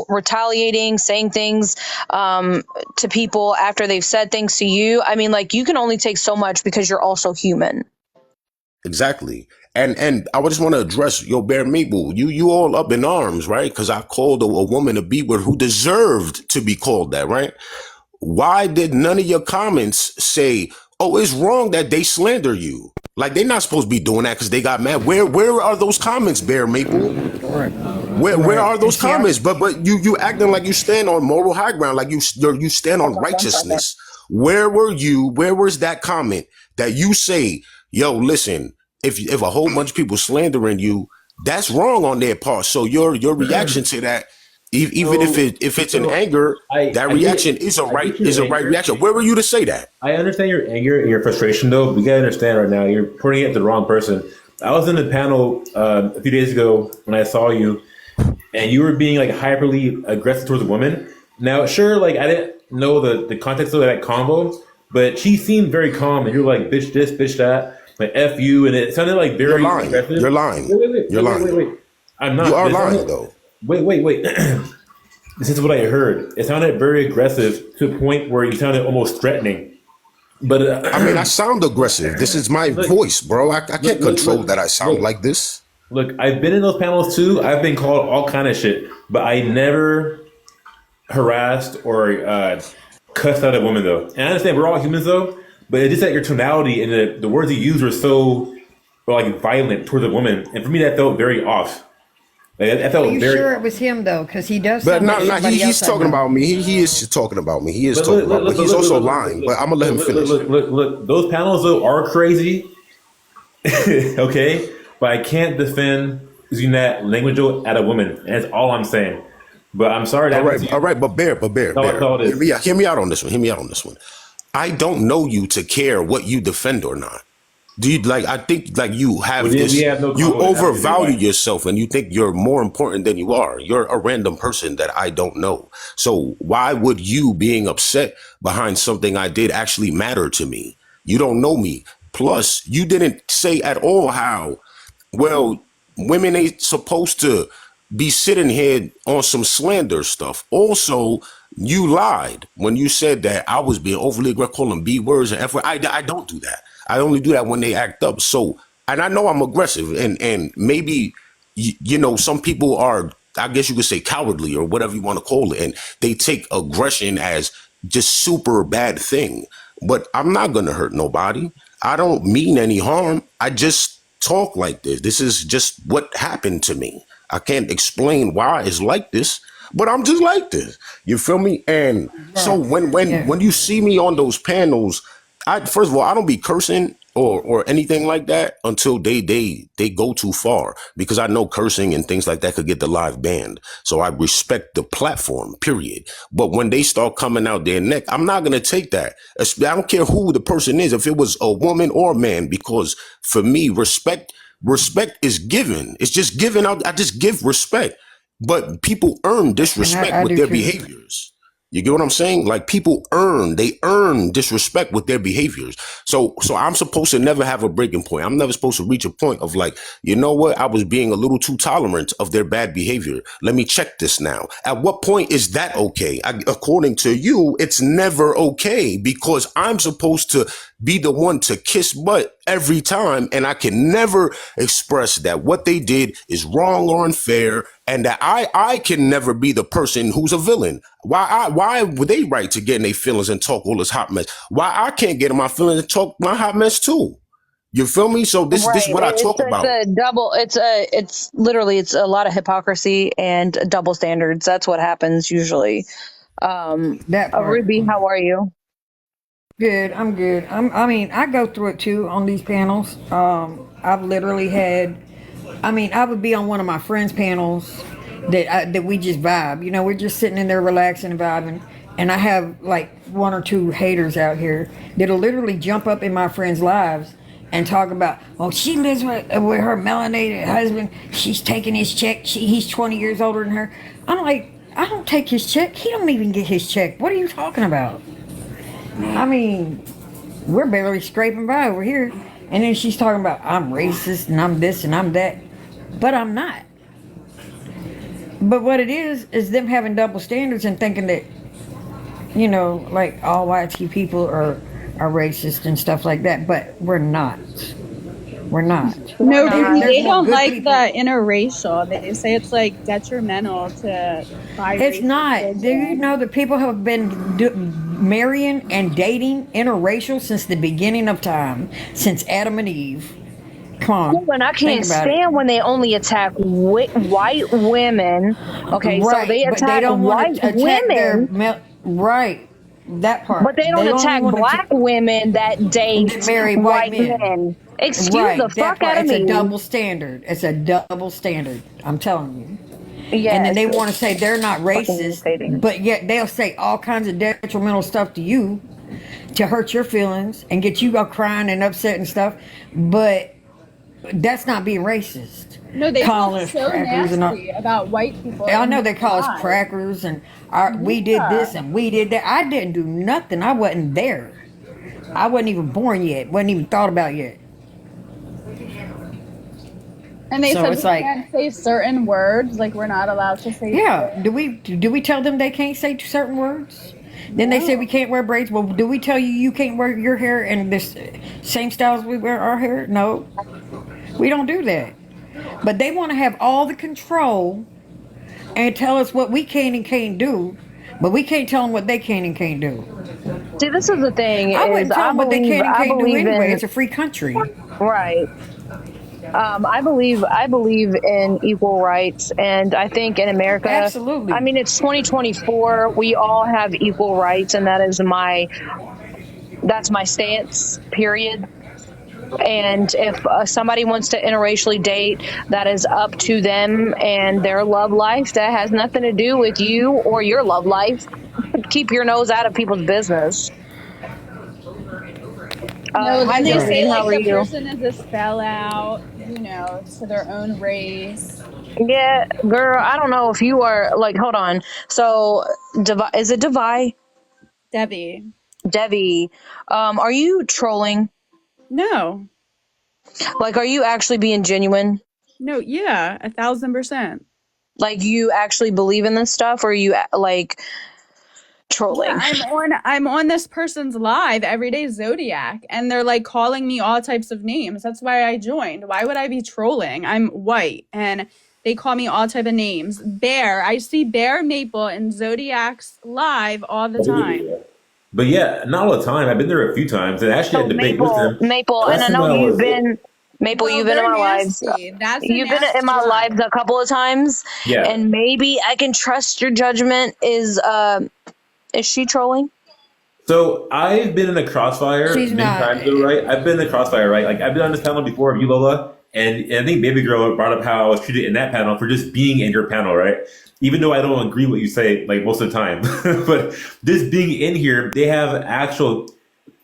S1: retaliating, saying things to people after they've said things to you. I mean, like, you can only take so much because you're also human.
S3: exactly. And I just want to address Yo, Bear Maple. You all up in arms, right? Because I called a woman a B word who deserved to be called that, right? Why did none of your comments say, oh, it's wrong that they slander you? Like, they're not supposed to be doing that because they got mad. Where are those comments, Bear Maple?
S4: Right.
S3: Where
S4: Right.
S3: are those
S4: See,
S3: comments? But you acting like you stand on moral high ground, like you stand on
S1: Hold on 1 second.
S3: righteousness. Where were you? Where was that comment that you say, yo, listen, if a whole bunch of people slandering you, that's wrong on their part. So your reaction to that Even if it's an anger, that reaction is a right reaction. Where were you to say that?
S4: I understand your anger and your frustration, though. We gotta understand right now, you're putting it to the wrong person. I was in the panel a few days ago when I saw you, and you were being like hyperly aggressive towards a woman. Now, sure, like I didn't know the context of that combo, but she seemed very calm, and you're like, bitch this, bitch that, like F you, and it sounded like very aggressive.
S3: You're lying.
S4: Wait. I'm not.
S3: You are lying, though.
S4: Wait. This is what I heard. It sounded very aggressive to a point where you sounded almost threatening. But
S3: I mean, I sound aggressive. This is my voice, bro. I can't control that I sound like this.
S4: Look, I've been in those panels too. I've been called all kind of shit, but I never harassed or cussed out a woman, though. And I understand we're all humans, though, but it's just that your tonality and the words you use were so like violent towards a woman, and for me that felt very off. Like, I felt
S5: Are you
S4: very.
S5: sure it was him though? Because he does.
S3: But
S5: Sound
S3: he's talking about me. He is talking about me. He is talking about me. But he's also lying. But I'm gonna let him finish.
S4: Look. Those panels though are crazy. Okay, but I can't defend using that language at a woman. And that's all I'm saying. But I'm sorry.
S3: All right. But Bear. Hear me out on this one. I don't know you to care what you defend or not. Do you like? I think like you have this. You overvalue yourself, and you think you're more important than you are. You're a random person that I don't know. So why would you being upset behind something I did actually matter to me? You don't know me. Plus, you didn't say at all how well women ain't supposed to be sitting here on some slander stuff. Also, you lied when you said that I was being overly aggressive, calling B words and F words. I don't do that. I only do that when they act up. So, and I know I'm aggressive, and maybe, you know, some people are, I guess you could say cowardly or whatever you want to call it. And they take aggression as just super bad thing. But I'm not going to hurt nobody. I don't mean any harm. I just talk like this. This is just what happened to me. I can't explain why it's like this, but I'm just like this. You feel me? And so when you see me on those panels, first of all, I don't be cursing or anything like that until they go too far, because I know cursing and things like that could get the live banned. So I respect the platform, period. But when they start coming out their neck, I'm not going to take that. I don't care who the person is, if it was a woman or a man, because for me, respect is given. It's just given out. I just give respect, but people earn disrespect with their behaviors. You get what I'm saying? Like people earn disrespect with their behaviors. So I'm supposed to never have a breaking point. I'm never supposed to reach a point of like, you know what? I was being a little too tolerant of their bad behavior. Let me check this now. At what point is that okay? According to you, it's never okay, because I'm supposed to be the one to kiss butt every time. And I can never express that what they did is wrong or unfair, and that I can never be the person who's a villain. Why were they right to get in their feelings and talk all this hot mess? Why I can't get in my feelings and talk my hot mess too? You feel me? So this is what I talk about.
S1: It's literally a lot of hypocrisy and double standards. That's what happens usually. Ruby, how are you?
S5: Good. I'm good. I go through it too on these panels. I've literally had. I would be on one of my friends' panels that we just vibe. You know, we're just sitting in there relaxing and vibing. And I have like one or two haters out here that'll literally jump up in my friends' lives and talk about, oh, she lives with her melanated husband. She's taking his check. He's 20 years older than her. I'm like, I don't take his check. He don't even get his check. What are you talking about? I mean, we're barely scraping by over here. And then she's talking about, I'm racist and I'm this and I'm that. But I'm not. But what it is them having double standards and thinking that, you know, like all white people are racist and stuff like that. But we're not. We're not.
S6: No, they don't like people. The interracial. They say it's like detrimental to biracial.
S5: It's not. Do you know that people have been marrying and dating interracial since the beginning of time, since Adam and Eve? Come on.
S1: And I can't stand when they only attack white women. Okay,
S5: right,
S1: so they attack white women.
S5: Right, that part.
S1: But they don't attack black women that date
S5: marry white men.
S1: Excuse the fuck out of me.
S5: It's a double standard. It's a double standard. I'm telling you.
S1: Yeah,
S5: And then
S1: it's
S5: they
S1: just
S5: want to say they're not
S1: fucking
S5: racist,
S1: irritating.
S5: but yet they'll say all kinds of detrimental stuff to you to hurt your feelings and get you all crying and upset and stuff. But that's not being racist.
S6: No, they talk
S5: Calling us
S6: so
S5: crackers and all.
S6: nasty about white people.
S5: I
S6: in
S5: know
S6: their
S5: they call us
S6: lives.
S5: crackers and we did
S6: Yeah.
S5: this and we did that. I didn't do nothing. I wasn't there. I wasn't even born yet. Wasn't even thought about yet.
S6: And they
S5: So
S6: said we
S5: it's like-
S6: can't say certain words, like we're not allowed to say.
S5: Yeah. Do we tell them they can't say certain words? Then they say we can't wear braids. Well, do we tell you you can't wear your hair in this same style as we wear our hair? No, we don't do that. But they want to have all the control and tell us what we can and can't do, but we can't tell them what they can and can't do.
S1: See, this is the thing.
S5: I wouldn't
S1: Is
S5: tell them what they can and
S1: I
S5: can't do
S1: believe
S5: anyway.
S1: in
S5: It's a free country.
S1: right. I believe in equal rights, and I think in America,
S5: Absolutely.
S1: I mean, it's 2024. We all have equal rights, and that's my stance. Period. And if somebody wants to interracially date, that is up to them and their love life. That has nothing to do with you or your love life. Keep your nose out of people's business.
S6: No,
S1: Hi,
S6: then they
S1: Doreen.
S6: say
S1: How
S6: like
S1: are
S6: the
S1: you?
S6: person is a sellout, to their own race.
S1: Yeah, girl. I don't know if you are like. Hold on. So, is it Devi?
S6: Debbie.
S1: Devi, are you trolling?
S6: No.
S1: Like, are you actually being genuine?
S6: No, yeah, 1,000%.
S1: Like, you actually believe in this stuff, or are you like trolling?
S6: Yeah, I'm on this person's live everyday Zodiac, and they're like calling me all types of names. That's why I joined. Why would I be trolling? I'm white, and they call me all type of names. Bear, I see Bear Maple in Zodiac's live all the time.
S4: But yeah, not all the time. I've been there a few times, and actually
S1: So
S4: had debate with them.
S1: Maple, and
S4: Last
S1: I
S4: time
S1: know
S4: I
S1: you've
S4: was-
S1: been Maple.
S6: Well,
S1: You've been in
S6: they're
S1: my lives.
S6: nasty. That's a
S1: You've been
S6: nasty
S1: in my
S6: one.
S1: lives a couple of times,
S4: Yeah.
S1: and maybe I can trust your judgment. Is she trolling?
S4: So I've been in a crossfire
S5: She's
S4: many
S5: not.
S4: times, though, right? I've been in a crossfire, right? Like I've been on this panel before of you, Lola, and I think Baby Girl brought up how I was treated in that panel for just being in your panel, right? Even though I don't agree with what you say, like most of the time, but just being in here, they have actual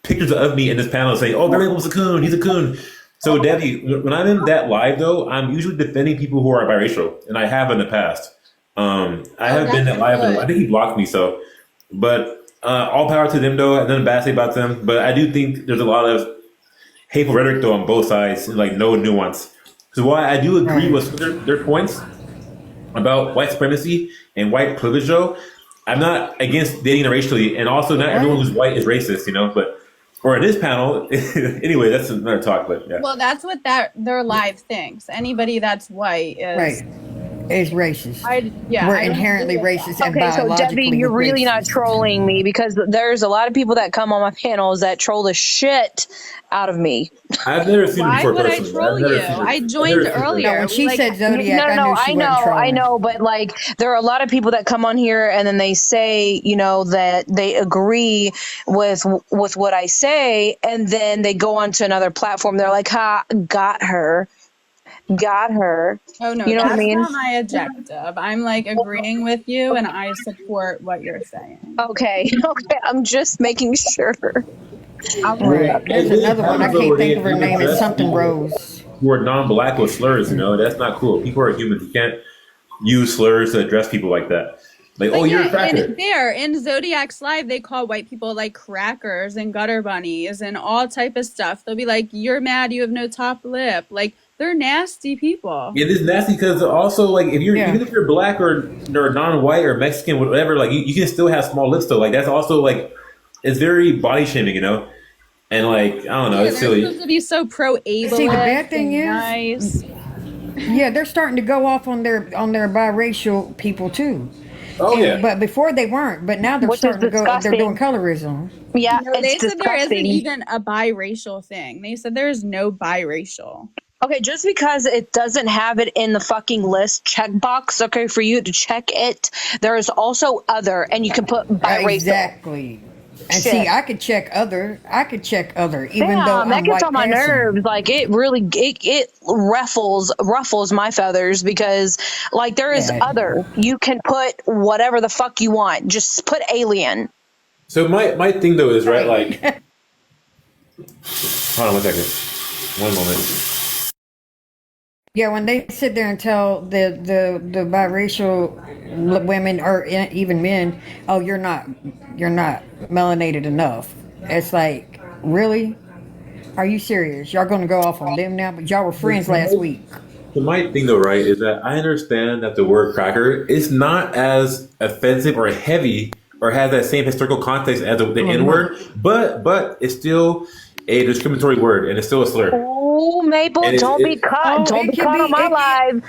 S4: pictures of me in this panel saying, "Oh, Barry was a coon. He's a coon." So, Debbie, when I'm in that live, though, I'm usually defending people who are biracial, and I have in the past. I have been in that live, and I think he blocked me. So, but all power to them, though. Nothing bad to say about them, but I do think there's a lot of hateful rhetoric, though, on both sides, and like no nuance. So, while I do agree with their points about white supremacy and white privilege, though, I'm not against dating racially, and also not everyone who's white is racist, But or in this panel, anyway, that's another talk. But yeah,
S6: Well, that's what their live thinks. Anybody that's white is
S5: Right. Is racist. We're
S6: I don't
S5: inherently
S6: agree with
S5: racist
S6: that.
S5: and
S1: Okay, so
S5: biologically
S1: Debbie, you're really not
S5: racist.
S1: trolling me, because there's a lot of people that come on my panels that troll the shit out of me.
S4: I've never seen it
S6: Why
S4: before
S6: would I
S4: personally.
S6: troll
S4: I've never
S6: you?
S4: seen it.
S6: I
S4: I've
S6: joined
S4: never seen it.
S6: earlier.
S5: No, when she
S6: Like,
S5: said Zodiac, I knew she wasn't
S1: I
S5: trolling.
S1: know, but like there are a lot of people that come on here and then they say, that they agree with what I say, and then they go onto another platform. They're like, "Ha, got her."
S6: Oh no,
S1: You know what I
S6: that's
S1: mean?
S6: not my objective. I'm like agreeing with you, and I support what you're saying.
S1: Okay, I'm just making sure.
S5: Right. There's another one. I can't think of her name. It's something Rose.
S4: Who are non-black with slurs? That's not cool. People are humans. You can't use slurs to address people like that. Like, oh, you're a cracker.
S6: In Zodiac's live, they call white people like crackers and gutter bunnies and all type of stuff. They'll be like, "You're mad, you have no top lip." Like, they're nasty people.
S4: It is nasty because also, like, even if you're black or non-white or Mexican, whatever, like, you can still have small lips though. Like, that's also like, it's very body shaming, And like, I don't know, it's
S6: they're
S4: silly.
S6: supposed to be so pro-ableist.
S5: See, the bad thing is,
S6: nice.
S5: yeah, they're starting to go off on their biracial people too.
S4: Oh yeah.
S5: But before they weren't. But now they're
S1: Which is
S5: starting to go. They're
S1: disgusting.
S5: doing colorism.
S1: Yeah,
S6: No,
S1: it's
S6: they said there isn't
S1: disgusting.
S6: even a biracial thing. They said there is no biracial.
S1: Okay, just because it doesn't have it in the fucking list checkbox, for you to check it, there is also other, and you can put biracial.
S5: Exactly. And
S1: Shit.
S5: see, I could check other. Even though
S1: Damn, that
S5: I'm
S1: gets
S5: white
S1: on my
S5: passing.
S1: nerves. Like it really it ruffles my feathers because like there is
S5: Yeah.
S1: other. You can put whatever the fuck you want. Just put alien.
S4: So my thing though is right.
S5: Right.
S4: Like, hold on 1 second. 1 moment.
S5: Yeah, when they sit there and tell the biracial women or even men, oh, you're not melanated enough. It's like, really? Are you serious? Y'all gonna go off on them now? But y'all were friends last week.
S4: So my thing though, right, is that I understand that the word cracker is not as offensive or heavy or has that same historical context as the
S5: Oh
S4: N
S5: no.
S4: word, but it's still a discriminatory word and it's still a slur.
S1: Oh, Maple,
S4: And
S1: don't be caught.
S5: Oh,
S1: Don't
S5: it
S1: be
S5: could
S1: caught on
S5: be.
S1: my live.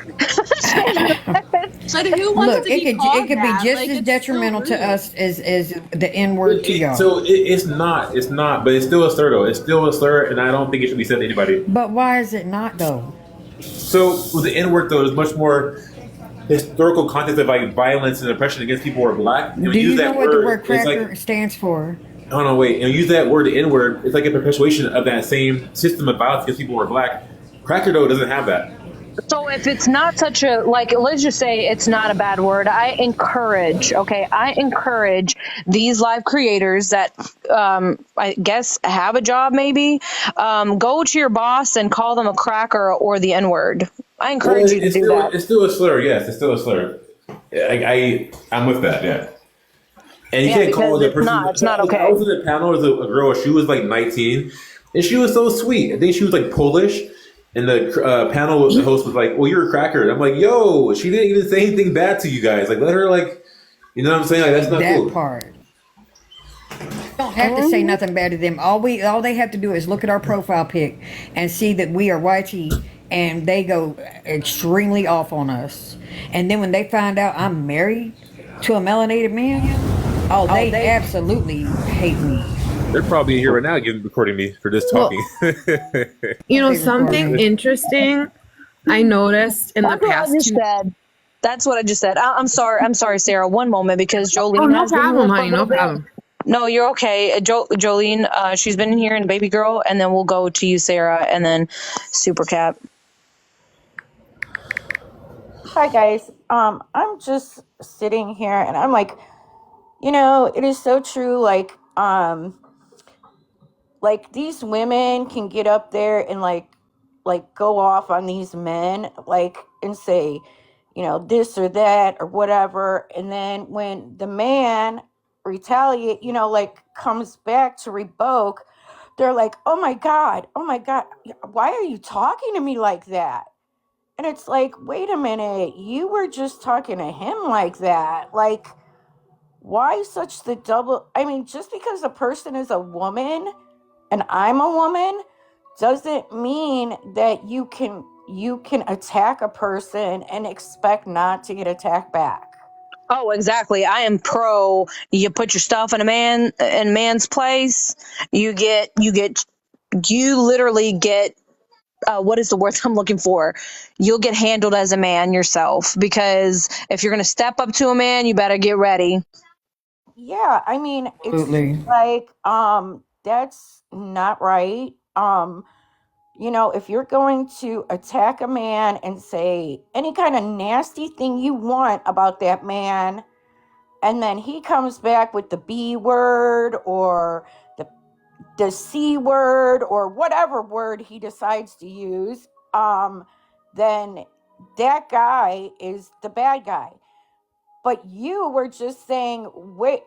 S6: But who wants
S5: Look,
S6: to be
S5: it
S6: called
S5: could be
S6: that?
S5: just
S6: Like,
S5: as
S6: it's so
S5: detrimental to
S6: rude.
S5: us as the N word to y'all.
S4: So it's not, but it's still a slur though. It's still a slur, and I don't think it should be said to anybody.
S5: But why is it not though?
S4: So with the N word though, there's much more historical context of like violence and oppression against people who are black. And
S5: Do
S4: we use
S5: you know
S4: that
S5: what the
S4: word.
S5: word
S4: It's like,
S5: cracker stands for?
S4: oh no, wait, and use that word, the N word. It's like a perpetuation of that same system of violence against people who are black. Cracker though doesn't have that.
S1: So if it's not such a like, let's just say it's not a bad word. I encourage these live creators that I guess have a job maybe. Go to your boss and call them a cracker or the N word. I
S4: Well,
S1: encourage you to do that.
S4: it's still a slur. Yes, it's still a slur. I'm with that. Yeah. And you
S1: Yeah,
S4: can't
S1: because
S4: call the person.
S1: it's not
S4: I
S1: okay.
S4: was in the panel with a girl. She was like 19, and she was so sweet. I think she was like Polish. And the panel, the host was like, "Well, you're a cracker." And I'm like, "Yo, she didn't even say anything bad to you guys. Like, let her like, you know what I'm saying? Like, that's not
S5: That
S4: cool."
S5: part. Don't have to say
S1: Mhm.
S5: nothing bad to them. All they have to do is look at our profile pic and see that we are YT, and they go extremely off on us. And then when they find out I'm married to a melanated man, oh, they absolutely hate me.
S4: They're probably here right now, recording me for this
S7: Well,
S4: talking.
S7: something interesting I noticed in the
S1: That's what I
S7: past
S1: just
S7: two.
S1: said. That's what I just said. I'm sorry. I'm sorry, Sarah. One moment, because
S7: Oh,
S1: Jolene
S7: no
S1: has been here
S7: problem,
S1: for a
S7: honey.
S1: little
S7: No
S1: bit.
S7: problem.
S1: No, you're okay. Jolene, she's been in here and baby girl, and then we'll go to you, Sarah, and then Super Cat.
S8: Hi guys. I'm just sitting here and I'm like, it is so true. Like these women can get up there and like go off on these men, like and say, this or that or whatever. And then when the man retaliate, like comes back to revoke, they're like, oh my God, why are you talking to me like that? And it's like, wait a minute, you were just talking to him like that. Like, why such the double? I mean, just because a person is a woman and I'm a woman doesn't mean that you can attack a person and expect not to get attacked back.
S1: Oh, exactly. I am pro. You put your stuff in a man's place. You literally get. What is the word I'm looking for? You'll get handled as a man yourself, because if you're going to step up to a man, you better get ready.
S8: Yeah, I mean, it's just
S5: Absolutely.
S8: like that's not right. If you're going to attack a man and say any kind of nasty thing you want about that man, and then he comes back with the B word or the C word or whatever word he decides to use, then that guy is the bad guy. But you were just saying, wait,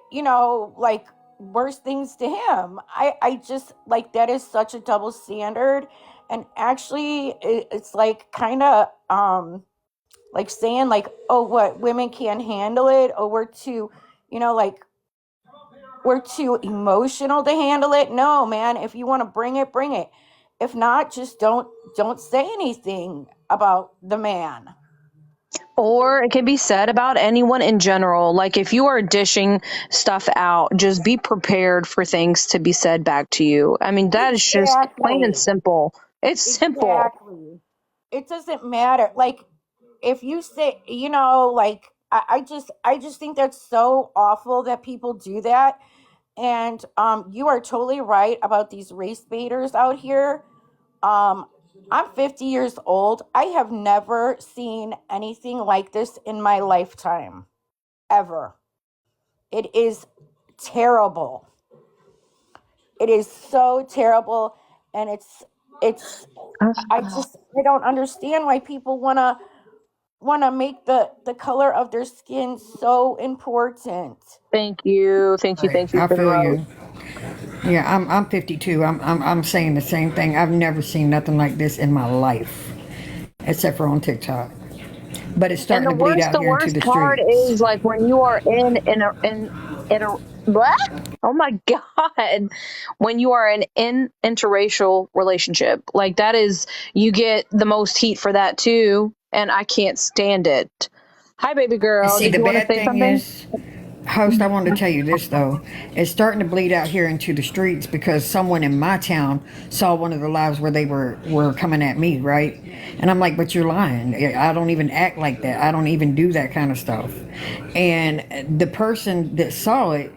S8: like worse things to him. I just like that is such a double standard. And actually, it's like kind of like saying like, oh, what, women can't handle it, or like we're too emotional to handle it. No, man, if you want to bring it, bring it. If not, just don't say anything about the man.
S1: Or it can be said about anyone in general. Like if you are dishing stuff out, just be prepared for things to be said back to you. I mean, that is just plain and
S8: Exactly.
S1: simple. It's simple.
S8: Exactly. It doesn't matter. Like if you say, like I just think that's so awful that people do that. And you are totally right about these race baiters out here. I'm 50 years old. I have never seen anything like this in my lifetime, ever. It is terrible. It is so terrible, and I don't understand why people wanna make the color of their skin so important.
S1: Thank you,
S5: Right. I
S1: for the
S5: feel
S1: road.
S5: you. Yeah, I'm 52. I'm saying the same thing. I've never seen nothing like this in my life, except for on TikTok. But it's
S1: And
S5: starting to bleed out
S1: the
S5: here into
S1: worst
S5: the
S1: part
S5: streets.
S1: is like when you are in a blah? Oh my god, when you are in interracial relationship, like that is, you get the most heat for that too, and I can't stand it. Hi, baby
S5: And
S1: girl.
S5: see,
S1: Did
S5: the
S1: you want to
S5: bad
S1: say
S5: thing
S1: something?
S5: is, host, I wanted to tell you this though. It's starting to bleed out here into the streets because someone in my town saw one of the lives where they were coming at me, right? And I'm like, but you're lying. I don't even act like that. I don't even do that kind of stuff. And the person that saw it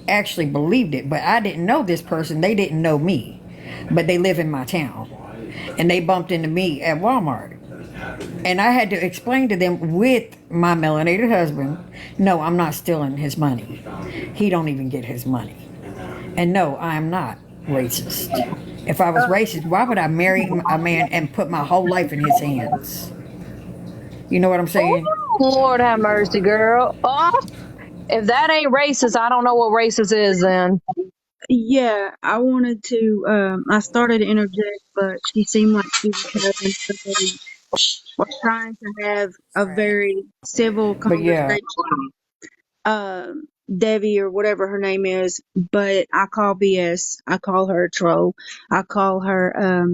S5: actually believed it, but I didn't know this person. They didn't know me, but they live in my town. And they bumped into me at Walmart. And I had to explain to them with my melanated husband, no, I'm not stealing his money. He don't even get his money. And no, I am not racist. If I was racist, why would I marry a man and put my whole life in his hands? You know what I'm
S1: Oh,
S5: saying?
S1: Lord have mercy, girl. Oh, if that ain't racist, I don't know what racist is then.
S9: Yeah, I wanted to. I started to interject, but she seemed like she was having was trying to have a very civil
S5: But yeah,
S9: conversation. Debbie or whatever her name is, but I call BS. I call her a troll. I call her.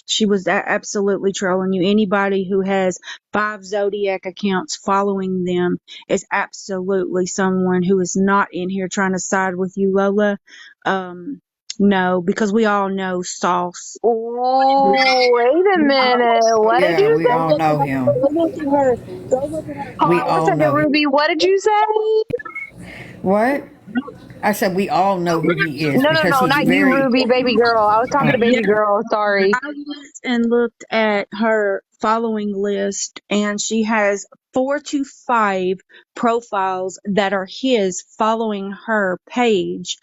S9: She was absolutely trolling you. Anybody who has 5 Zodiac accounts following them is absolutely someone who is not in here trying to side with you, Lola. No, because we all know sauce.
S1: Oh, wait a minute. What did
S5: yeah,
S1: you
S5: we
S1: say?
S9: Go
S5: all
S9: look
S5: know
S9: it up. Go
S5: him.
S9: look at her. Go look at her
S1: Hold
S5: We
S1: on one
S5: all
S9: following.
S1: second,
S5: know him.
S1: Ruby. What did you say?
S5: What? I said we all know who he is
S1: No, no,
S5: because
S1: no,
S5: he's
S1: not you,
S5: very.
S1: Ruby, baby girl. I was talking to
S9: Yeah,
S1: baby girl. Sorry.
S9: I went and looked at her following list, and she has 4 to 5 profiles that are his following her page.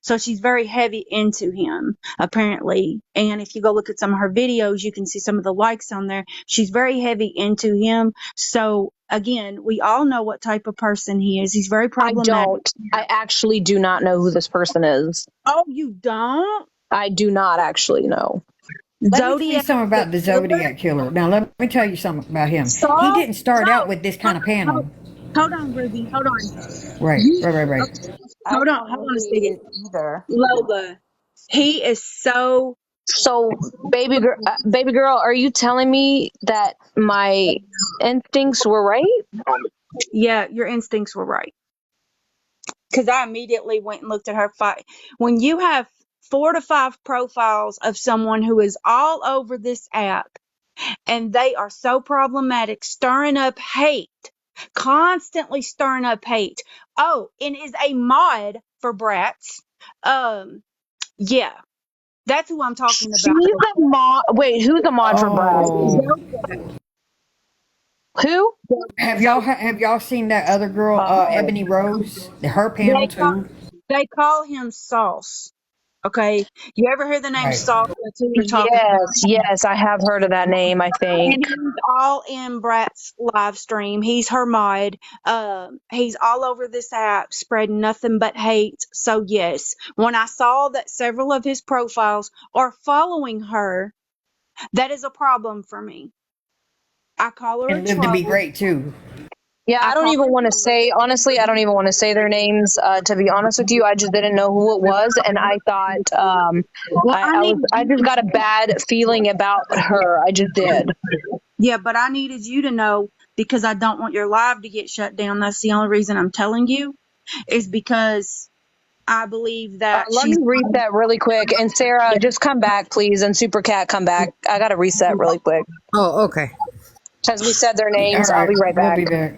S9: So she's very heavy into him, apparently. And if you go look at some of her videos, you can see some of the likes on there. She's very heavy into him. So again, we all know what type of person he is. He's very
S1: I
S9: problematic.
S1: don't. I actually do not know who this person is.
S9: Oh, you don't?
S1: I do not actually know.
S5: Let me tell you
S9: Zodiac
S5: something
S9: the
S5: about the
S9: killer?
S5: Zodiac Killer. Now, let me tell you something about him. He
S9: Saul?
S5: didn't start out
S9: No.
S5: with this
S9: Hold
S5: kind of
S9: on, hold,
S5: panel.
S9: hold on, Ruby. Hold on.
S5: Right,
S9: You
S5: right, right, right.
S9: okay,
S8: I
S9: hold on,
S8: don't
S9: hold
S8: know
S9: on a
S8: who he
S9: second.
S8: is either.
S9: Lola. He is so
S1: So, baby girl, are you telling me that my instincts were right?
S9: yeah, your instincts were right. Because I immediately went and looked at her fight. When you have 4 to 5 profiles of someone who is all over this app and they are so problematic, stirring up hate, constantly stirring up hate. Oh, and is a mod for brats. Yeah, that's who I'm talking
S1: She's
S9: about.
S1: a mod. Wait, who's a mod for Brad?
S5: Oh,
S1: Who?
S5: have y'all seen that other girl, Ebony Rose? Her panel
S9: They call,
S5: too.
S9: they call him Sauce. Okay, you ever hear the name
S5: Right.
S9: Sauce? That's who you're talking
S1: Yes,
S9: about.
S1: yes, I have heard of that name, I
S9: And
S1: think.
S9: he's all in Brat's live stream. He's her mod. He's all over this app, spreading nothing but hate. So yes, when I saw that several of his profiles are following her, that is a problem for me. I call her a
S5: And live to be
S9: troll.
S5: great too.
S1: Yeah,
S9: I
S1: I don't
S9: call
S1: even
S9: her.
S1: want to say, honestly, I don't even want to say their names, to be honest with you. I just didn't know who it was, and I thought,
S9: Well, I need.
S1: I just got a bad feeling about her. I just did.
S9: Yeah, but I needed you to know because I don't want your live to get shut down. That's the only reason I'm telling you, is because I believe that
S1: Let
S9: she's.
S1: me reset really quick. And Sarah, just come back, please. And Super Cat, come back. I got to reset really quick.
S7: Oh, okay.
S1: As we said their
S5: All
S1: names, I'll
S5: right,
S1: be right
S5: we'll
S1: back.
S5: be back.